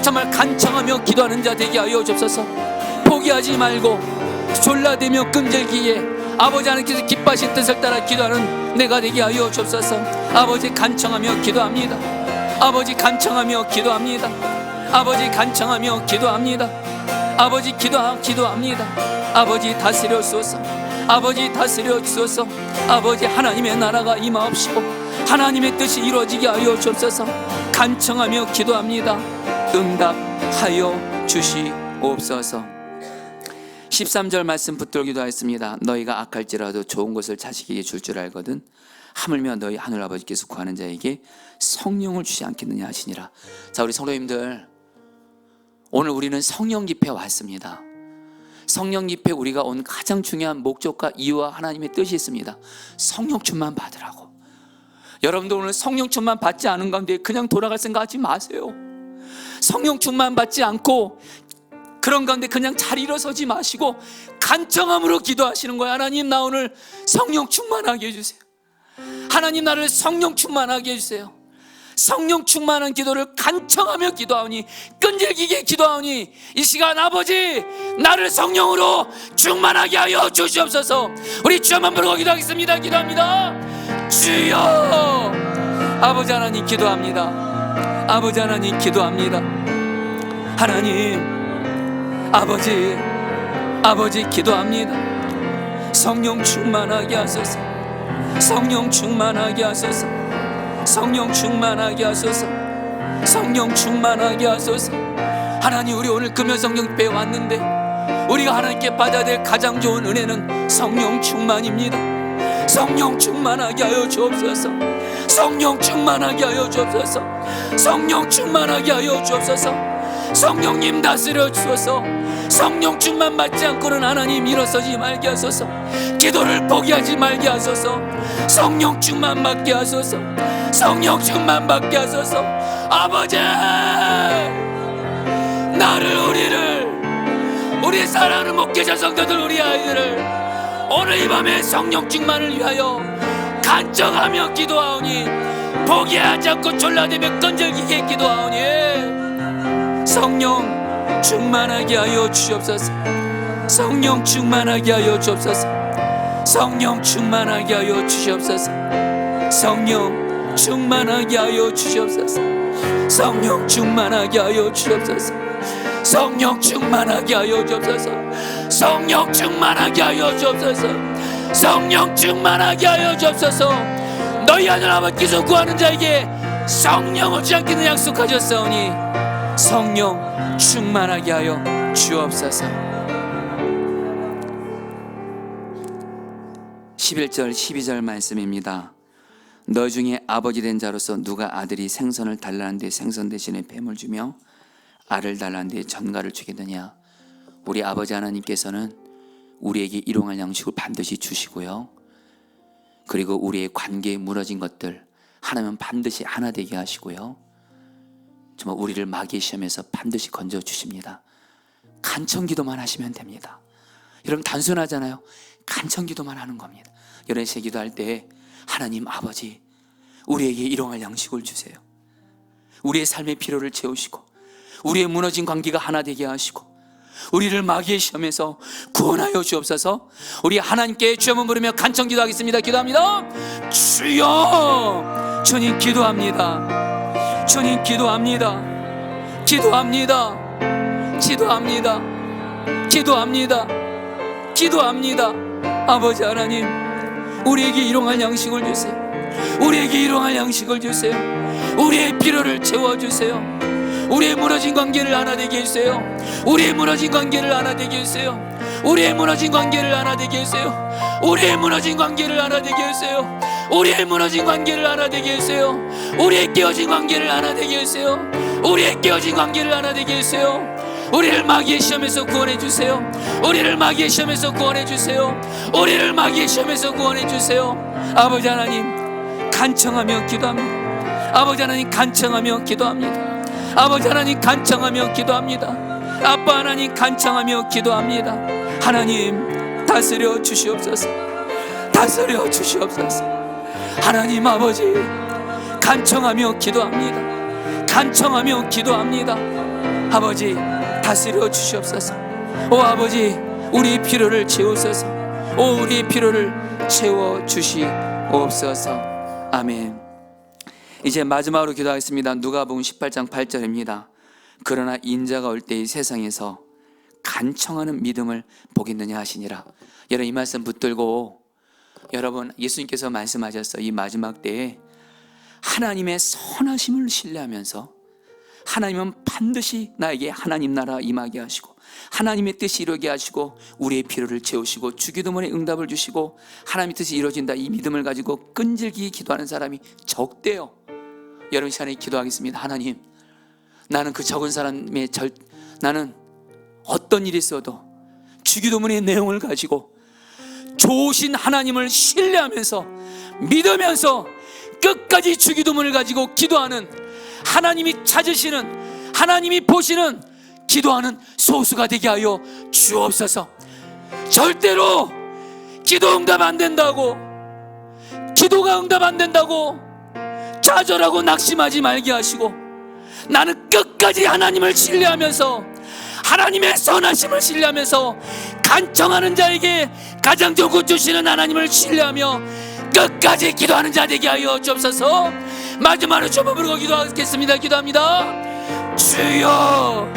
[SPEAKER 1] 정말 간청하며 기도하는 자 되게 하여 주옵소서. 포기하지 말고 졸라대며 끈질기게
[SPEAKER 2] 아버지 하나님께서 기뻐하신 뜻을 따라 기도하는 내가 되게 하여 주옵소서. 아버지 간청하며 기도합니다. 아버지 간청하며 기도합니다. 아버지 간청하며 기도합니다. 아버지 기도합니다. 아버지 다스려 주소서. 아버지 다스려 주소서. 아버지 하나님의 나라가 임하옵시고 하나님의 뜻이 이루어지게 하여 주옵소서. 간청하며 기도합니다. 응답하여 주시옵소서. 13절 말씀 붙들어 기도하였습니다. 너희가 악할지라도 좋은 것을 자식에게 줄 줄 알거든 하물며 너희 하늘 아버지께서 구하는 자에게 성령을 주지 않겠느냐 하시니라. 자, 우리 성도님들, 오늘 우리는 성령 집회에 왔습니다. 성령 집회 우리가 온 가장 중요한 목적과 이유와 하나님의 뜻이 있습니다. 성령 충만 받으라고. 여러분들 오늘 성령 충만 받지 않은 가운데 그냥 돌아갈 생각하지 마세요. 성령 충만 받지 않고 그런 가운데 그냥 잘 일어서지 마시고 간청함으로 기도하시는 거예요. 하나님, 나 오늘 성령 충만하게 해주세요. 하나님, 나를 성령 충만하게 해주세요. 성령 충만한 기도를 간청하며 기도하오니, 끈질기게 기도하오니, 이 시간 아버지 나를 성령으로 충만하게 하여 주시옵소서. 우리 주 한번 부르고 기도하겠습니다. 기도합니다. 주여. 아버지 하나님 기도합니다. 아버지 하나님 기도합니다. 하나님, 아버지 기도합니다. 성령 충만하게 하소서. 성령 충만하게 하소서. 성령 충만하게 하소서. 성령 충만하게 하소서. 하나님, 우리 오늘 금요성령 집회에 왔는데 우리가 하나님께 받아야 될 가장 좋은 은혜는 성령 충만입니다. 성령 충만하게 하여 주옵소서. 성령 충만하게 하여 주옵소서. 성령 충만하게 하여 주옵소서. 성령님 다스려 주소서. 성령 충만 받지 않고는 하나님 일어서지 말게 하소서. 기도를 포기하지 말게 하소서. 성령 충만 받게 하소서. 성령 충만 받게 하소서. 아버지, 나를, 우리 사랑하는 목회자 성도들, 우리 아이들을 오늘 이 밤에 성령 충만을 위하여 간청하며 기도하오니, 포기하지 않고 졸라대며 끈질기게 기도하오니, 성령 충만하게 하여 주시옵소서. 성령 충만하게 하여 주옵소서. 성령 충만하게 하여 주시옵소서. 성령 충만하게 하여 주시옵소서. 성령 충만하게 하여 주시옵소서. 성령 충만하게 하여 주옵소서. 성령 충만하게 하여 주옵소서. 성령 충만하게 하여 주옵소서. 너희 하늘 아버지께서 구하는 자에게 성령을 주지 않기는 약속하셨사오니 성령 충만하게 하여 주옵소서. 11절 12절 말씀입니다. 너 중에 아버지 된 자로서 누가 아들이 생선을 달라는 데 생선 대신에 뱀을 주며 알을 달라는 데 전갈을 주겠느냐. 우리 아버지 하나님께서는 우리에게 일용할 양식을 반드시 주시고요, 그리고 우리의 관계에 무너진 것들 하나면 반드시 하나 되게 하시고요, 정말 우리를 마귀의 시험에서 반드시 건져주십니다. 간청기도만 하시면 됩니다. 여러분, 단순하잖아요. 간청기도만 하는 겁니다. 여러분, 제 기도할 때 하나님 아버지, 우리에게 일용할 양식을 주세요. 우리의 삶의 필요를 채우시고 우리의 무너진 관계가 하나 되게 하시고 우리를 마귀의 시험에서 구원하여 주옵소서. 우리 하나님께 주여 한번 부르며 간청 기도하겠습니다. 기도합니다. 주여. 주님 기도합니다. 주님 기도합니다. 기도합니다. 기도합니다. 기도합니다. 기도합니다. 아버지 하나님, 우리에게 일용할 양식을 주세요. 우리에게 일용할 양식을 주세요. 우리의 필요를 채워주세요. 우리의 무너진 관계를 하나 되게 해주세요. 우리의 무너진 관계를 하나 되게 해주세요. 우리의 무너진 관계를 하나 되게 해주세요. 우리의 무너진 관계를 하나 되게 해주세요. 우리의 무너진 관계를 하나 되게 해주세요. 우리의 깨어진 관계를 하나 되게 해주세요. 우리의 깨어진 관계를 하나 되게 해주세요. 우리를 마귀의 시험에서 구원해 주세요. 우리를 마귀의 시험에서 구원해 주세요. 우리를 마귀의 시험에서 구원해 주세요. 아버지 하나님, 간청하며 기도합니다. 아버지 하나님, 간청하며 기도합니다. 아버지 하나님, 간청하며 기도합니다. 아빠 하나님, 간청하며 기도합니다. 하나님, 다스려 주시옵소서. 다스려 주시옵소서. 하나님 아버지, 간청하며 기도합니다. 간청하며 기도합니다. 아버지, 다스려 주시옵소서. 오 아버지, 우리 필요를 채우소서. 우리의 필요를 채워 주시옵소서. 아멘. 이제 마지막으로 기도하겠습니다. 누가복음 18장 8절입니다. 그러나 인자가 올 때 이 세상에서 간청하는 믿음을 보겠느냐 하시니라. 여러분, 이 말씀 붙들고, 여러분, 예수님께서 말씀하셨어요. 이 마지막 때에 하나님의 선하심을 신뢰하면서 하나님은 반드시 나에게 하나님 나라 임하게 하시고 하나님의 뜻이 이루게 하시고 우리의 필요를 채우시고 주기도문에 응답을 주시고 하나님의 뜻이 이루어진다, 이 믿음을 가지고 끈질기게 기도하는 사람이 적대요. 여러분, 이 시간에 기도하겠습니다. 하나님, 나는 그 적은 사람의 나는 어떤 일이 있어도 주기도문의 내용을 가지고 좋으신 하나님을 신뢰하면서 믿으면서 끝까지 주기도문을 가지고 기도하는, 하나님이 찾으시는, 하나님이 보시는 기도하는 소수가 되게 하여 주옵소서. 절대로 기도 응답 안 된다고, 기도가 응답 안 된다고 좌절하고 낙심하지 말게 하시고, 나는 끝까지 하나님을 신뢰하면서 하나님의 선하심을 신뢰하면서 간청하는 자에게 가장 좋은 것 주시는 하나님을 신뢰하며 끝까지 기도하는 자 되게 하여 주옵소서. 마지막으로 주여 부르고 기도하겠습니다. 기도합니다. 주여,